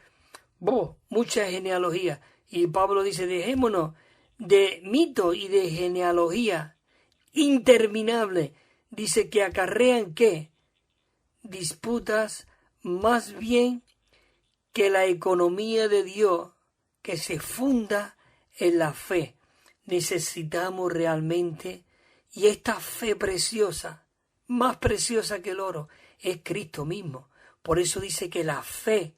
Mucha genealogía. Y Pablo dice: dejémonos de mitos y de genealogía interminable. Dice que acarrean ¿qué? Disputas, más bien que la economía de Dios, que se funda en la fe. Necesitamos realmente, y esta fe preciosa, más preciosa que el oro, es Cristo mismo. Por eso dice que la fe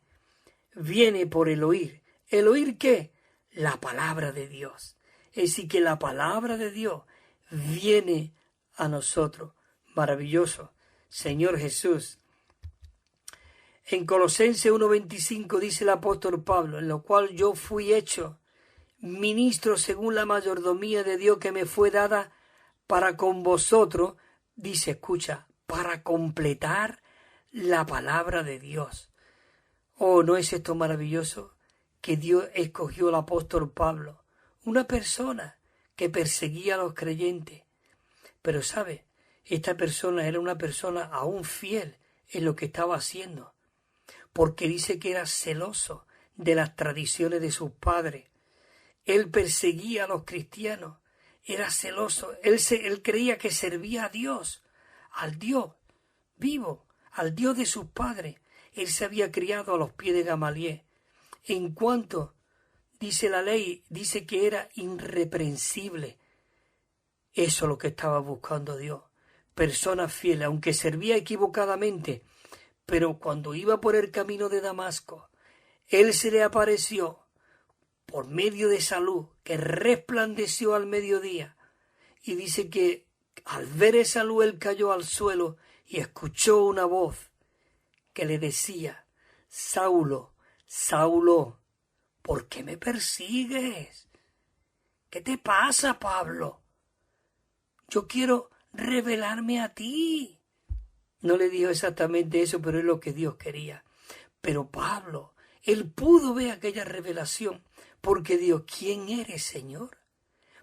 viene por el oír. ¿El oír qué? La palabra de Dios. Es decir, que la palabra de Dios viene a nosotros. Maravilloso, Señor Jesús. En Colosenses 1:25 dice el apóstol Pablo: en lo cual yo fui hecho ministro según la mayordomía de Dios que me fue dada para con vosotros, dice, escucha, para completar la palabra de Dios. Oh, ¿no es esto maravilloso? Que Dios escogió al apóstol Pablo, una persona que perseguía a los creyentes. Pero, ¿sabe? Esta persona era una persona aún fiel en lo que estaba haciendo, porque dice que era celoso de las tradiciones de sus padres. Él perseguía a los cristianos, era celoso. Él creía que servía a Dios, al Dios vivo, al Dios de sus padres. Él se había criado a los pies de Gamaliel. En cuanto, dice la ley, dice que era irreprensible. Eso es lo que estaba buscando Dios. Personas fieles, aunque servía equivocadamente, pero cuando iba por el camino de Damasco, Él se le apareció por medio de esa luz que resplandeció al mediodía. Y dice que al ver esa luz él cayó al suelo y escuchó una voz que le decía: Saulo, Saulo, ¿por qué me persigues? ¿Qué te pasa, Pablo? Yo quiero revelarme a ti. No le dijo exactamente eso, pero es lo que Dios quería. Pero Pablo, él pudo ver aquella revelación, porque Dios, ¿quién eres, Señor?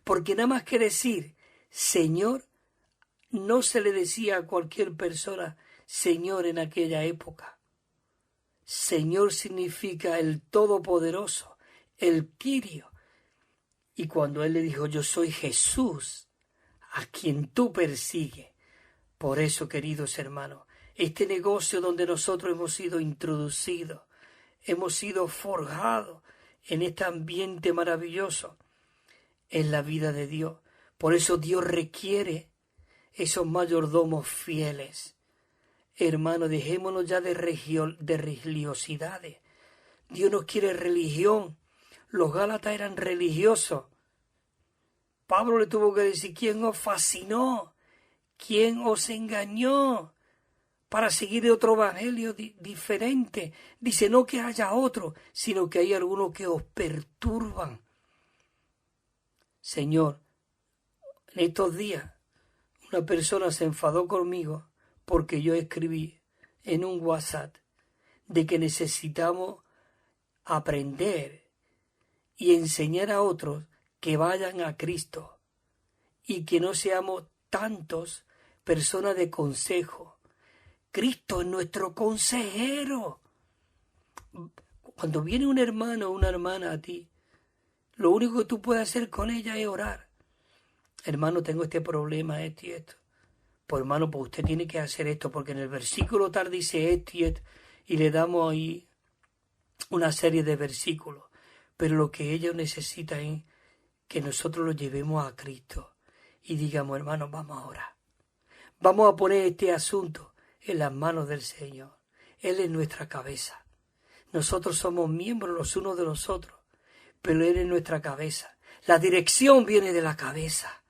Porque nada más que decir Señor, no se le decía a cualquier persona Señor en aquella época. Señor significa el Todopoderoso, el Kyrio. Y cuando él le dijo, yo soy Jesús, a quien tú persigues. Por eso, queridos hermanos, este negocio donde nosotros hemos sido introducidos, hemos sido forjados en este ambiente maravilloso, es la vida de Dios. Por eso Dios requiere esos mayordomos fieles. Hermano, dejémonos ya de religiosidades. Dios no quiere religión. Los Gálatas eran religiosos. Pablo le tuvo que decir, ¿quién os fascinó? ¿Quién os engañó para seguir otro evangelio diferente? Dice, no que haya otro, sino que hay algunos que os perturban. Señor, en estos días una persona se enfadó conmigo porque yo escribí en un WhatsApp de que necesitamos aprender y enseñar a otros que vayan a Cristo y que no seamos tantos personas de consejo. Cristo es nuestro consejero. Cuando viene un hermano o una hermana a ti, lo único que tú puedes hacer con ella es orar. Hermano, tengo este problema, esto y esto. Pues hermano, pues usted tiene que hacer esto, porque en el versículo tal dice esto y esto, y le damos ahí una serie de versículos. Pero lo que ellos necesitan es que nosotros lo llevemos a Cristo y digamos, hermano, vamos a orar. Vamos a poner este asunto en las manos del Señor. Él es nuestra cabeza. Nosotros somos miembros los unos de los otros, pero Él es nuestra cabeza. La dirección viene de la cabeza.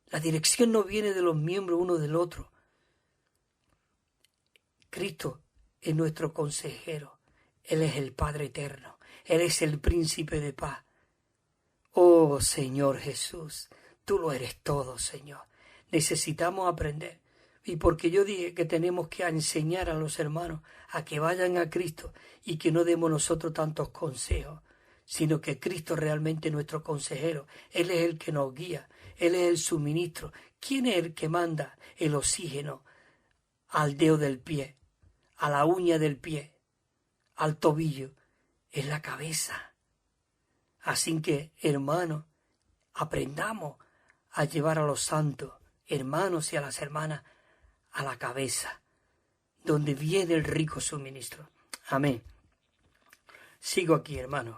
La dirección no viene de los miembros uno del otro. Cristo es nuestro consejero. Él es el Padre eterno. Él es el príncipe de paz. Oh Señor Jesús, tú lo eres todo, Señor. Necesitamos aprender. Y porque yo dije que tenemos que enseñar a los hermanos a que vayan a Cristo y que no demos nosotros tantos consejos, sino que Cristo realmente es nuestro consejero. Él es el que nos guía. Él es el suministro. ¿Quién es el que manda el oxígeno al dedo del pie, a la uña del pie, al tobillo? Es la cabeza. Así que, hermanos, aprendamos a llevar a los santos, hermanos y a las hermanas, a la cabeza, donde viene el rico suministro. Amén. Sigo aquí, hermanos.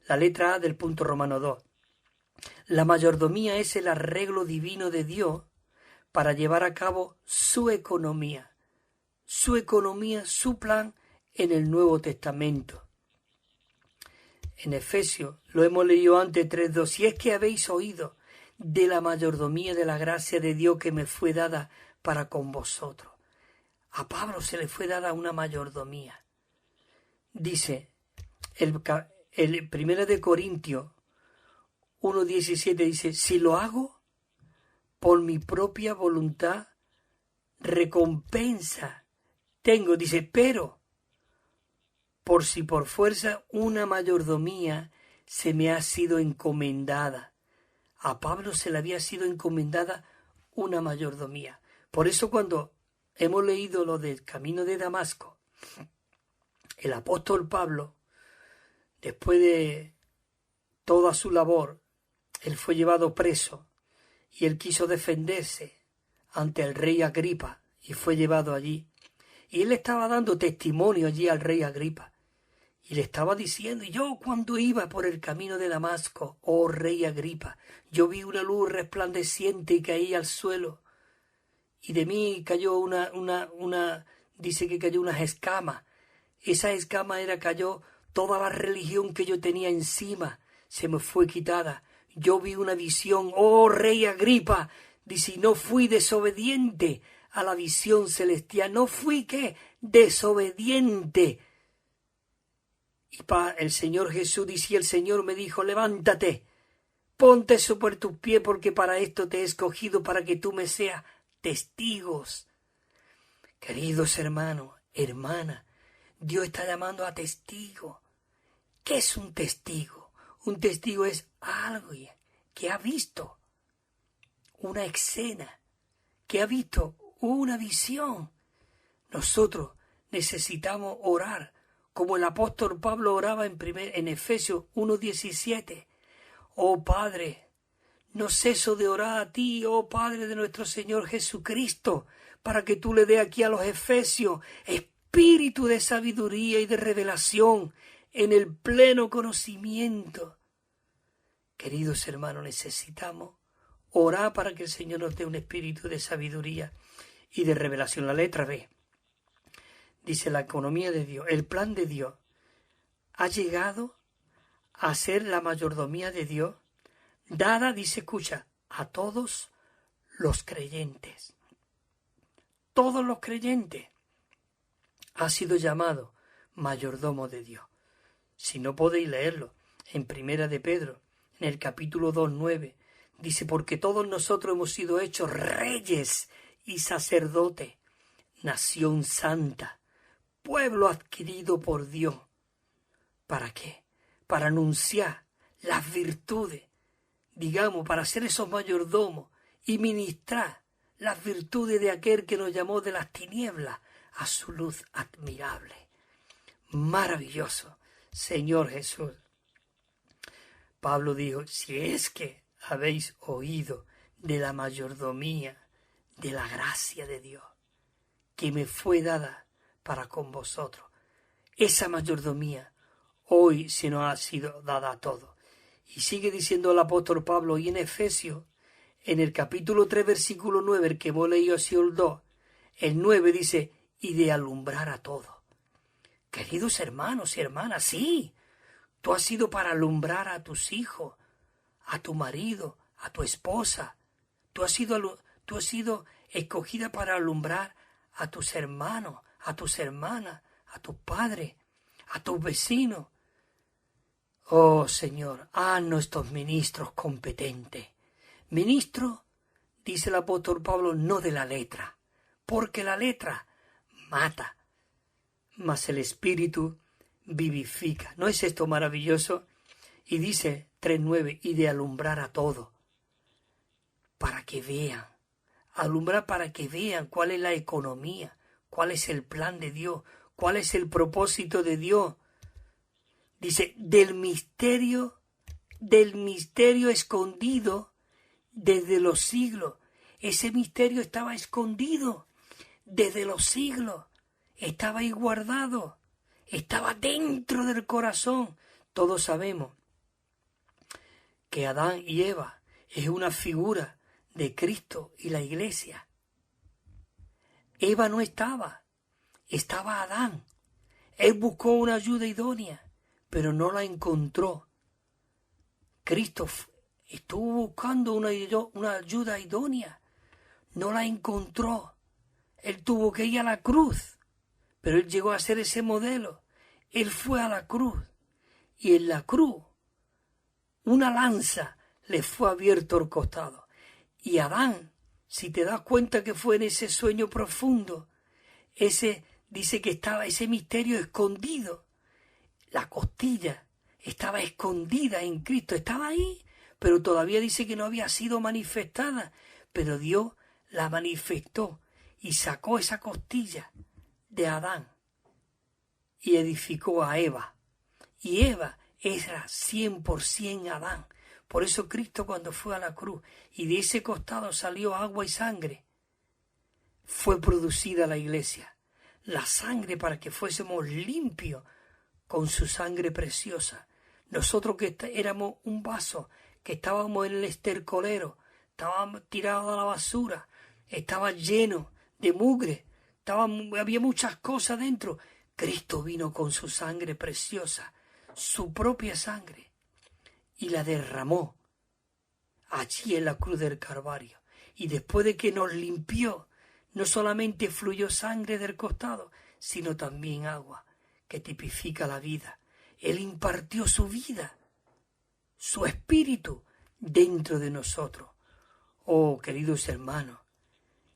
La letra A del punto romano 2. La mayordomía es el arreglo divino de Dios para llevar a cabo su economía, su plan en el Nuevo Testamento. En Efesios, lo hemos leído antes 3:2, si es que habéis oído de la mayordomía de la gracia de Dios que me fue dada para con vosotros. A Pablo se le fue dada una mayordomía. Dice el 1 de Corintios 1:17, dice, si lo hago por mi propia voluntad, recompensa tengo, dice, pero por si por fuerza una mayordomía se me ha sido encomendada. A Pablo se le había sido encomendada una mayordomía. Por eso cuando hemos leído lo del camino de Damasco, el apóstol Pablo, después de toda su labor Él fue llevado preso y él quiso defenderse ante el rey Agripa y fue llevado allí. Y él estaba dando testimonio allí al rey Agripa. Y le estaba diciendo, y yo cuando iba por el camino de Damasco, oh rey Agripa, yo vi una luz resplandeciente y caí al suelo. Y de mí cayó dice que cayó unas escamas. Esa escama cayó toda la religión que yo tenía encima, se me fue quitada. Yo vi una visión, oh rey Agripa, dice, y no fui desobediente a la visión celestial, no fui, ¿qué? Desobediente. Y el Señor Jesús dice, y el Señor me dijo, levántate, ponte sobre tus pies, porque para esto te he escogido, para que tú me seas testigos. Queridos hermanos, hermanas, Dios está llamando a testigos. ¿Qué es un testigo? Un testigo es alguien que ha visto una escena, que ha visto una visión. Nosotros necesitamos orar como el apóstol Pablo oraba en Efesios 1:17. Oh Padre, no ceso de orar a ti, oh Padre de nuestro Señor Jesucristo, para que tú le des aquí a los efesios espíritu de sabiduría y de revelación en el pleno conocimiento. Queridos hermanos, necesitamos orar para que el Señor nos dé un espíritu de sabiduría y de revelación. La letra B dice la economía de Dios, el plan de Dios ha llegado a ser la mayordomía de Dios, dada, dice, escucha, a todos los creyentes. Todos los creyentes ha sido llamado mayordomo de Dios. Si no podéis leerlo, en Primera de Pedro, en el capítulo 2:9, dice, porque todos nosotros hemos sido hechos reyes y sacerdotes, nación santa, pueblo adquirido por Dios. ¿Para qué? Para anunciar las virtudes, digamos, para ser esos mayordomos y ministrar las virtudes de aquel que nos llamó de las tinieblas a su luz admirable. Maravilloso, Señor Jesús. Pablo dijo, si es que habéis oído de la mayordomía, de la gracia de Dios, que me fue dada para con vosotros. Esa mayordomía hoy se nos ha sido dada a todos. Y sigue diciendo el apóstol Pablo, y en Efesios, en el capítulo 3, versículo 9, el que hemos leído así el 2, el 9 dice, y de alumbrar a todos. Queridos hermanos y hermanas, sí, tú has sido para alumbrar a tus hijos, a tu marido, a tu esposa. Tú has sido escogida para alumbrar a tus hermanos, a tus hermanas, a tus padres, a tus vecinos. Oh Señor, haznos estos ministros competentes. Ministro, dice el apóstol Pablo, no de la letra, porque la letra mata, mas el espíritu vivifica. ¿No es esto maravilloso? Y dice 3:9, y de alumbrar a todos, para que vean, alumbrar para que vean cuál es la economía, cuál es el plan de Dios, cuál es el propósito de Dios. Dice, del misterio escondido desde los siglos. Ese misterio estaba escondido desde los siglos, estaba ahí guardado, estaba dentro del corazón. Todos sabemos que Adán y Eva es una figura de Cristo y la Iglesia. Eva no estaba Adán. Él buscó una ayuda idónea, pero no la encontró. Cristo estuvo buscando una ayuda idónea, no la encontró. Él tuvo que ir a la cruz, pero él llegó a ser ese modelo. Él fue a la cruz, y en la cruz una lanza le fue abierto al costado. Y Adán, si te das cuenta que fue en ese sueño profundo, dice que estaba ese misterio escondido. La costilla estaba escondida en Cristo, estaba ahí, pero todavía dice que no había sido manifestada. Pero Dios la manifestó y sacó esa costilla de Adán y edificó a Eva. Y Eva era 100% Adán, Por eso Cristo, cuando fue a la cruz y de ese costado salió agua y sangre, fue producida la iglesia. La sangre para que fuésemos limpios con su sangre preciosa. Nosotros que éramos un vaso, que estábamos en el estercolero, estábamos tirados a la basura, estaba lleno de mugre, había muchas cosas dentro. Cristo vino con su sangre preciosa, su propia sangre, y la derramó allí en la cruz del Calvario. Y después de que nos limpió, no solamente fluyó sangre del costado, sino también agua, que tipifica la vida. Él impartió su vida, su espíritu, dentro de nosotros. Oh, queridos hermanos,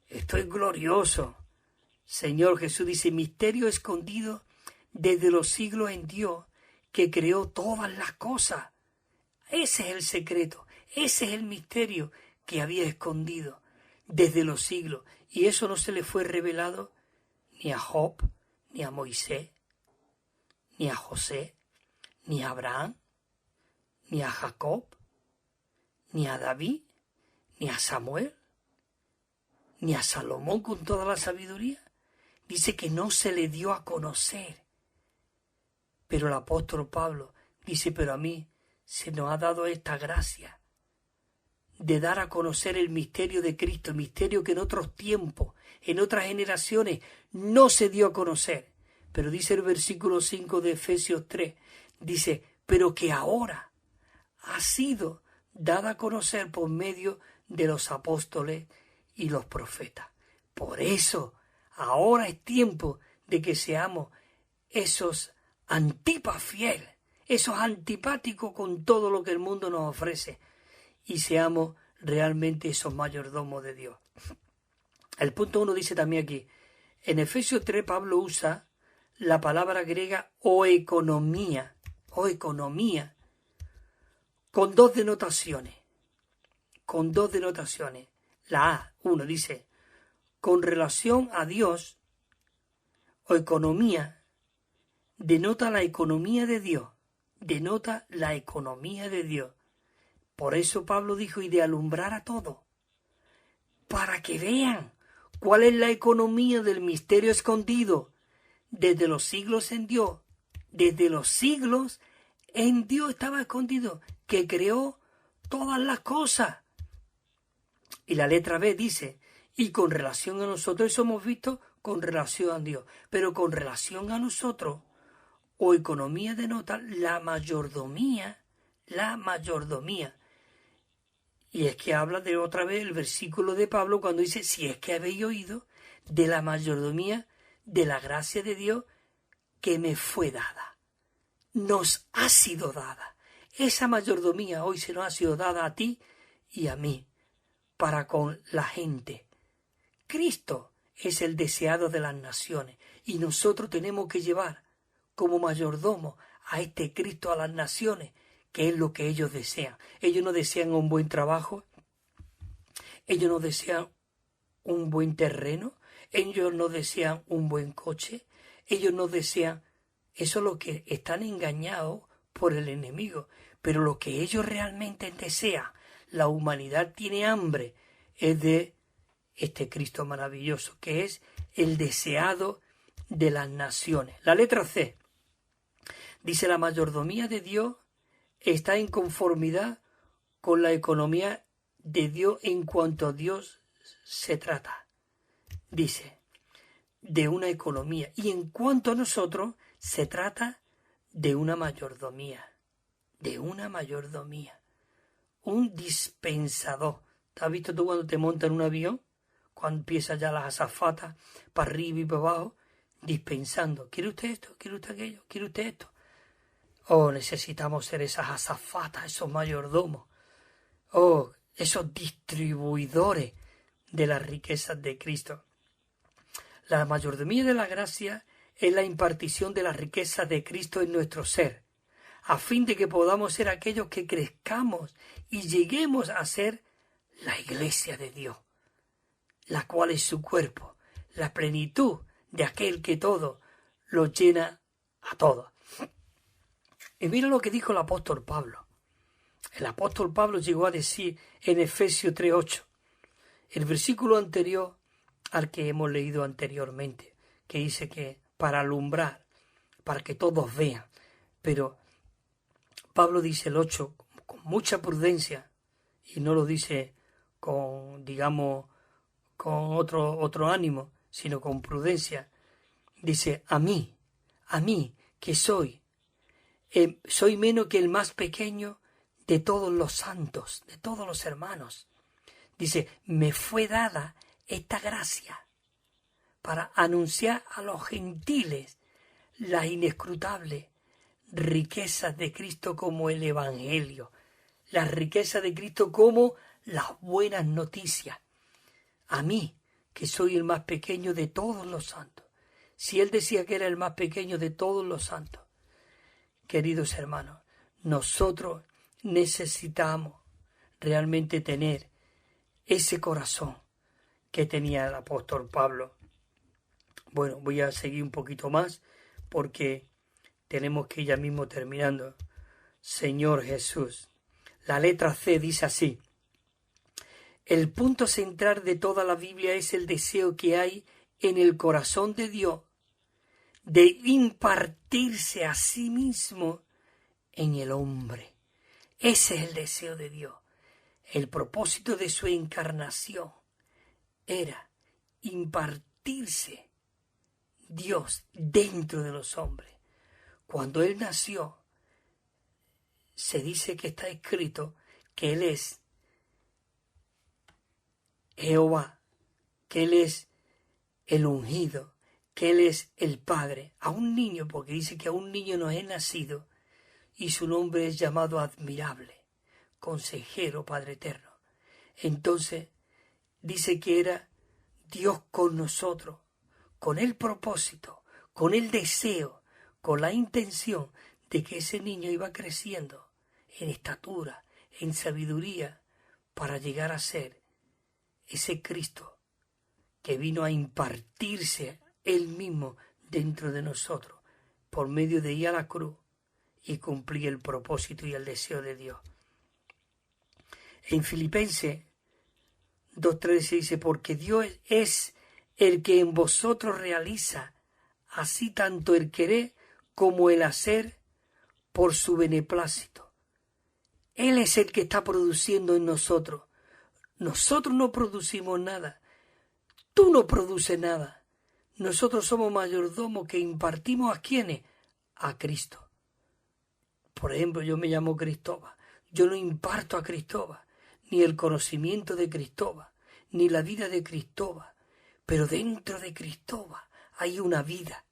esto es glorioso. Señor Jesús dice, misterio escondido desde los siglos en Dios, que creó todas las cosas. Ese es el secreto, ese es el misterio que había escondido desde los siglos. Y eso no se le fue revelado ni a Job, ni a Moisés, ni a José, ni a Abraham, ni a Jacob, ni a David, ni a Samuel, ni a Salomón con toda la sabiduría. Dice que no se le dio a conocer. Pero el apóstol Pablo dice, pero a mí se nos ha dado esta gracia de dar a conocer el misterio de Cristo, el misterio que en otros tiempos, en otras generaciones, no se dio a conocer. Pero dice el versículo 5 de Efesios 3, dice, pero que ahora ha sido dada a conocer por medio de los apóstoles y los profetas. Por eso, ahora es tiempo de que seamos esos antipas fieles, esos antipáticos con todo lo que el mundo nos ofrece, y seamos realmente esos mayordomos de Dios. El punto 1 dice también aquí, en Efesios 3 Pablo usa la palabra griega oeconomía, con dos denotaciones. La A, uno dice, con relación a Dios, oeconomía, denota la economía de Dios, Por eso Pablo dijo, y de alumbrar a todos, para que vean cuál es la economía del misterio escondido desde los siglos en Dios. Desde los siglos en Dios estaba escondido, que creó todas las cosas. Y la letra B dice, y con relación a nosotros, eso hemos visto con relación a Dios, pero con relación a nosotros, o economía denota la mayordomía. Y es que habla de otra vez el versículo de Pablo cuando dice, si es que habéis oído de la mayordomía, de la gracia de Dios que me fue dada. Nos ha sido dada. Esa mayordomía hoy se nos ha sido dada a ti y a mí, para con la gente. Cristo es el deseado de las naciones y nosotros tenemos que llevar como mayordomo a este Cristo a las naciones, que es lo que ellos desean. Ellos no desean un buen trabajo, ellos no desean un buen terreno, ellos no desean un buen coche, ellos no desean, eso es lo que están engañados por el enemigo, pero lo que ellos realmente desean, la humanidad tiene hambre, es de este Cristo maravilloso, que es el deseado de las naciones. La letra C dice, la mayordomía de Dios está en conformidad con la economía de Dios en cuanto a Dios se trata. Dice, de una economía. Y en cuanto a nosotros, se trata de una mayordomía. Un dispensador. ¿Te has visto tú cuando te montas en un avión? Cuando empiezan ya las azafatas para arriba y para abajo, dispensando. ¿Quiere usted esto? ¿Quiere usted aquello? ¿Quiere usted esto? Oh, necesitamos ser esas azafatas, esos mayordomos. Oh, esos distribuidores de las riquezas de Cristo. La mayordomía de la gracia es la impartición de la riqueza de Cristo en nuestro ser, a fin de que podamos ser aquellos que crezcamos y lleguemos a ser la iglesia de Dios, la cual es su cuerpo, la plenitud de aquel que todo lo llena a todos. Y mira lo que dijo el apóstol Pablo. El apóstol Pablo llegó a decir en Efesios 3:8, el versículo anterior al que hemos leído anteriormente, que dice que para alumbrar, para que todos vean. Pero Pablo dice el 8 con mucha prudencia, y no lo dice con, digamos, con otro ánimo, sino con prudencia. Dice, a mí, que soy menos que el más pequeño de todos los santos, de todos los hermanos. Dice, me fue dada esta gracia para anunciar a los gentiles las inescrutables riquezas de Cristo como el Evangelio, las riquezas de Cristo como las buenas noticias. A mí, que soy el más pequeño de todos los santos. Si él decía que era el más pequeño de todos los santos, queridos hermanos, nosotros necesitamos realmente tener ese corazón que tenía el apóstol Pablo. Bueno, voy a seguir un poquito más porque tenemos que ir ya mismo terminando. Señor Jesús, la letra C dice así: el punto central de toda la Biblia es el deseo que hay en el corazón de Dios de impartirse a sí mismo en el hombre. Ese es el deseo de Dios. El propósito de su encarnación era impartirse Dios dentro de los hombres. Cuando Él nació, se dice que está escrito que Él es Jehová, que Él es el ungido, que Él es el Padre. A un niño, porque dice que a un niño nos es nacido, y su nombre es llamado admirable, consejero, Padre eterno. Entonces, dice que era Dios con nosotros, con el propósito, con el deseo, con la intención de que ese niño iba creciendo en estatura, en sabiduría, para llegar a ser ese Cristo que vino a impartirse Él mismo dentro de nosotros, por medio de ir a la cruz y cumplir el propósito y el deseo de Dios. En Filipenses 2:13 dice, porque Dios es el que en vosotros realiza así tanto el querer como el hacer por su beneplácito. Él es el que está produciendo en nosotros. Nosotros no producimos nada. Tú no produces nada. Nosotros somos mayordomos que impartimos ¿a quiénes? A Cristo. Por ejemplo, yo me llamo Cristóbal. Yo no imparto a Cristóbal, ni el conocimiento de Cristóbal, ni la vida de Cristóbal. Pero dentro de Cristóbal hay una vida,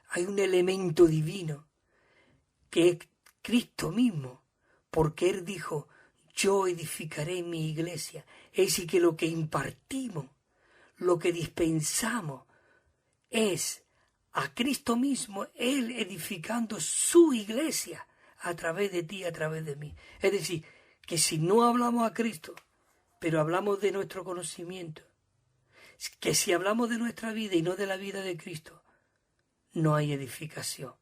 hay un elemento divino, que es Cristo mismo, porque Él dijo, yo edificaré mi iglesia. Es decir, que lo que impartimos, lo que dispensamos, es a Cristo mismo, Él edificando su iglesia a través de ti, a través de mí. Es decir, que si no hablamos a Cristo, pero hablamos de nuestro conocimiento, que si hablamos de nuestra vida y no de la vida de Cristo, no hay edificación.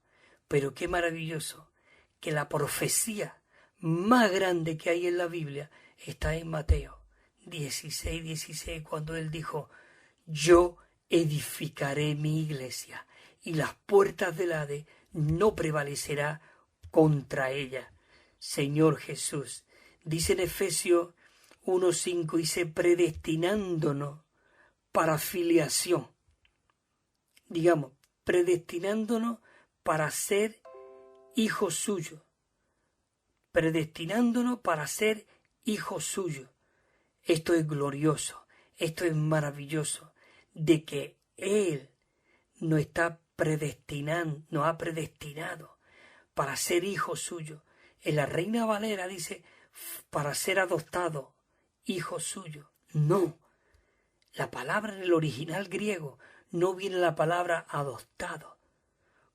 Pero qué maravilloso que la profecía más grande que hay en la Biblia está en Mateo 16:16, cuando Él dijo, yo edificaré mi iglesia y las puertas del Hades no prevalecerá contra ella. Señor Jesús, dice en Efesios 1:5, dice, predestinándonos para filiación. Digamos, predestinándonos para ser hijos suyos. Predestinándonos para ser hijos suyos. Esto es glorioso, esto es maravilloso, de que Él nos ha predestinado para ser hijos suyos. En la Reina Valera dice, para ser adoptado, hijos suyos. No, la palabra en el original griego no viene la palabra adoptado,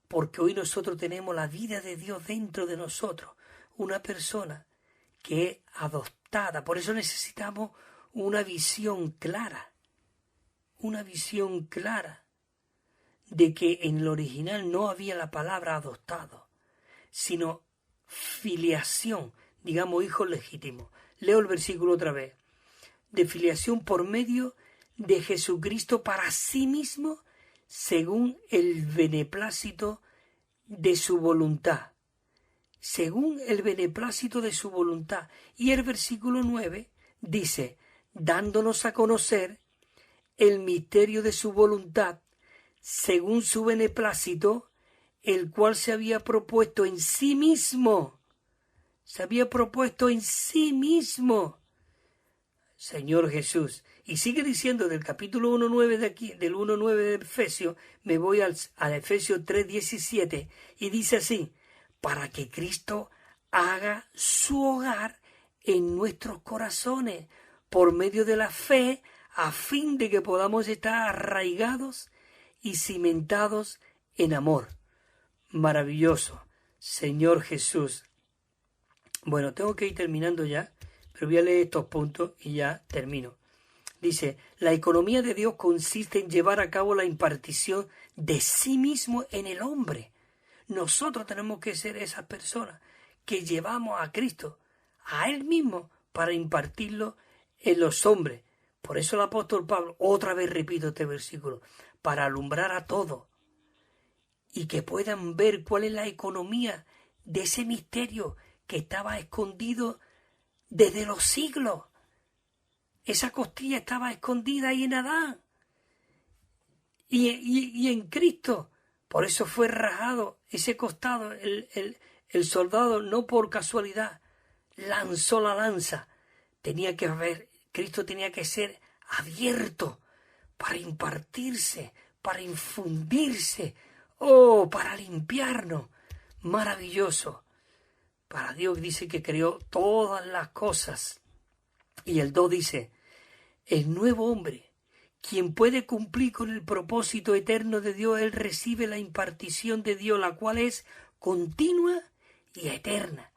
porque hoy nosotros tenemos la vida de Dios dentro de nosotros, una persona que es adoptada. Por eso necesitamos una visión clara de que en el original no había la palabra adoptado, sino filiación, digamos, hijos legítimos. Leo el versículo otra vez. De filiación por medio de Jesucristo para sí mismo, según el beneplácito de su voluntad. Según el beneplácito de su voluntad. Y el versículo 9 dice, dándonos a conocer el misterio de su voluntad, según su beneplácito, el cual se había propuesto en sí mismo. Se había propuesto en sí mismo. Señor Jesús. Y sigue diciendo del capítulo 1.9 de aquí, del 1.9 de Efesios, me voy al Efesios 3.17, y dice así, para que Cristo haga su hogar en nuestros corazones, por medio de la fe, a fin de que podamos estar arraigados y cimentados en amor. Maravilloso, Señor Jesús. Bueno, tengo que ir terminando ya, pero voy a leer estos puntos y ya termino. Dice, la economía de Dios consiste en llevar a cabo la impartición de sí mismo en el hombre. Nosotros tenemos que ser esas personas que llevamos a Cristo, a Él mismo, para impartirlo en los hombres. Por eso el apóstol Pablo, otra vez repito este versículo, para alumbrar a todos y que puedan ver cuál es la economía de ese misterio que estaba escondido desde los siglos. Esa costilla estaba escondida ahí en Adán y en Cristo. Por eso fue rajado ese costado. El soldado, no por casualidad, lanzó la lanza. Tenía que haber, Cristo tenía que ser abierto para impartirse, para infundirse, para limpiarnos. Maravilloso. Para Dios dice que creó todas las cosas. Y el 2 dice, el nuevo hombre, quien puede cumplir con el propósito eterno de Dios, él recibe la impartición de Dios, la cual es continua y eterna.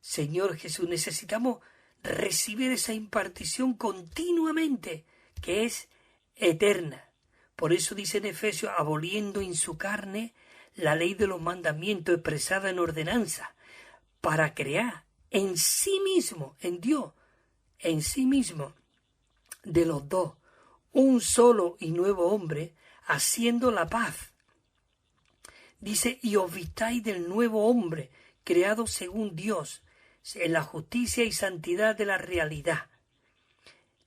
Señor Jesús, necesitamos recibir esa impartición continuamente, que es eterna. Por eso dice en Efesios, aboliendo en su carne la ley de los mandamientos expresada en ordenanza, para crear en sí mismo, en Dios, en sí mismo, de los dos, un solo y nuevo hombre, haciendo la paz. Dice, y os vistáis del nuevo hombre, creado según Dios, en la justicia y santidad de la realidad.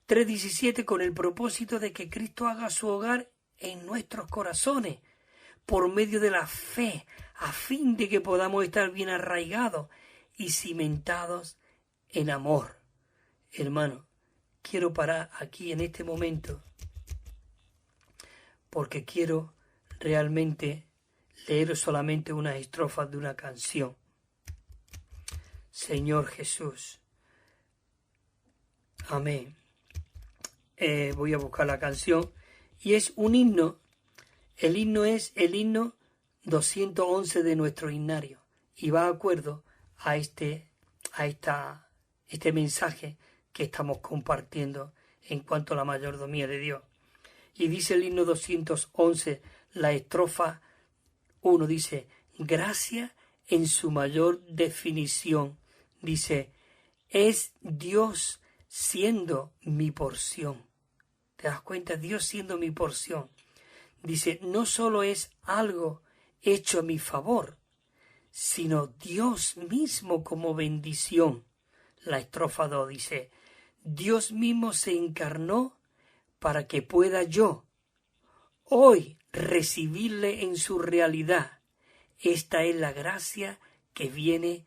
3.17, con el propósito de que Cristo haga su hogar en nuestros corazones, por medio de la fe, a fin de que podamos estar bien arraigados y cimentados en amor. Hermano, quiero parar aquí en este momento porque quiero realmente leer solamente unas estrofas de una canción. Señor Jesús. Amén. Voy a buscar la canción y es un himno. El himno es el himno 211 de nuestro himnario y va de acuerdo a este mensaje que estamos compartiendo en cuanto a la mayordomía de Dios. Y dice el himno 211, la estrofa 1, dice, gracia en su mayor definición. Dice, es Dios siendo mi porción. ¿Te das cuenta? Dios siendo mi porción. Dice, no solo es algo hecho a mi favor, sino Dios mismo como bendición. La estrofa 2 dice, Dios mismo se encarnó para que pueda yo hoy recibirle en su realidad. Esta es la gracia que viene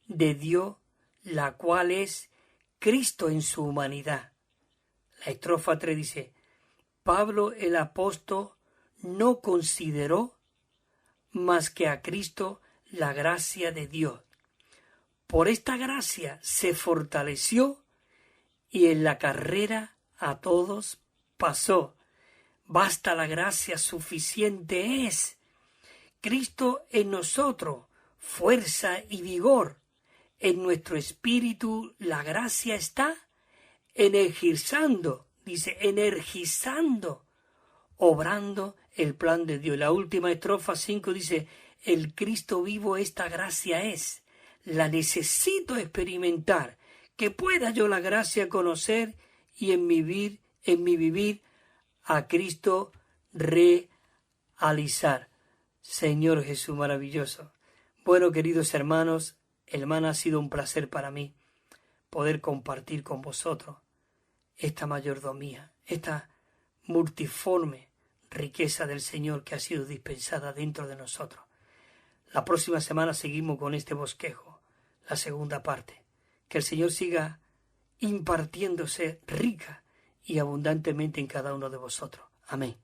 de Dios, la cual es Cristo en su humanidad. La estrofa 3 dice, Pablo el apóstol no consideró más que a Cristo la gracia de Dios. Por esta gracia se fortaleció y en la carrera a todos pasó. Basta la gracia, suficiente es. Cristo en nosotros, fuerza y vigor. En nuestro espíritu la gracia está energizando, obrando el plan de Dios. La última estrofa 5 dice, el Cristo vivo esta gracia es, la necesito experimentar, que pueda yo la gracia conocer y en mi vivir a Cristo realizar. Señor Jesús maravilloso. Bueno, queridos hermanos, hermana, ha sido un placer para mí poder compartir con vosotros esta mayordomía, esta multiforme riqueza del Señor que ha sido dispensada dentro de nosotros. La próxima semana seguimos con este bosquejo, la segunda parte. Que el Señor siga impartiéndose rica y abundantemente en cada uno de vosotros. Amén.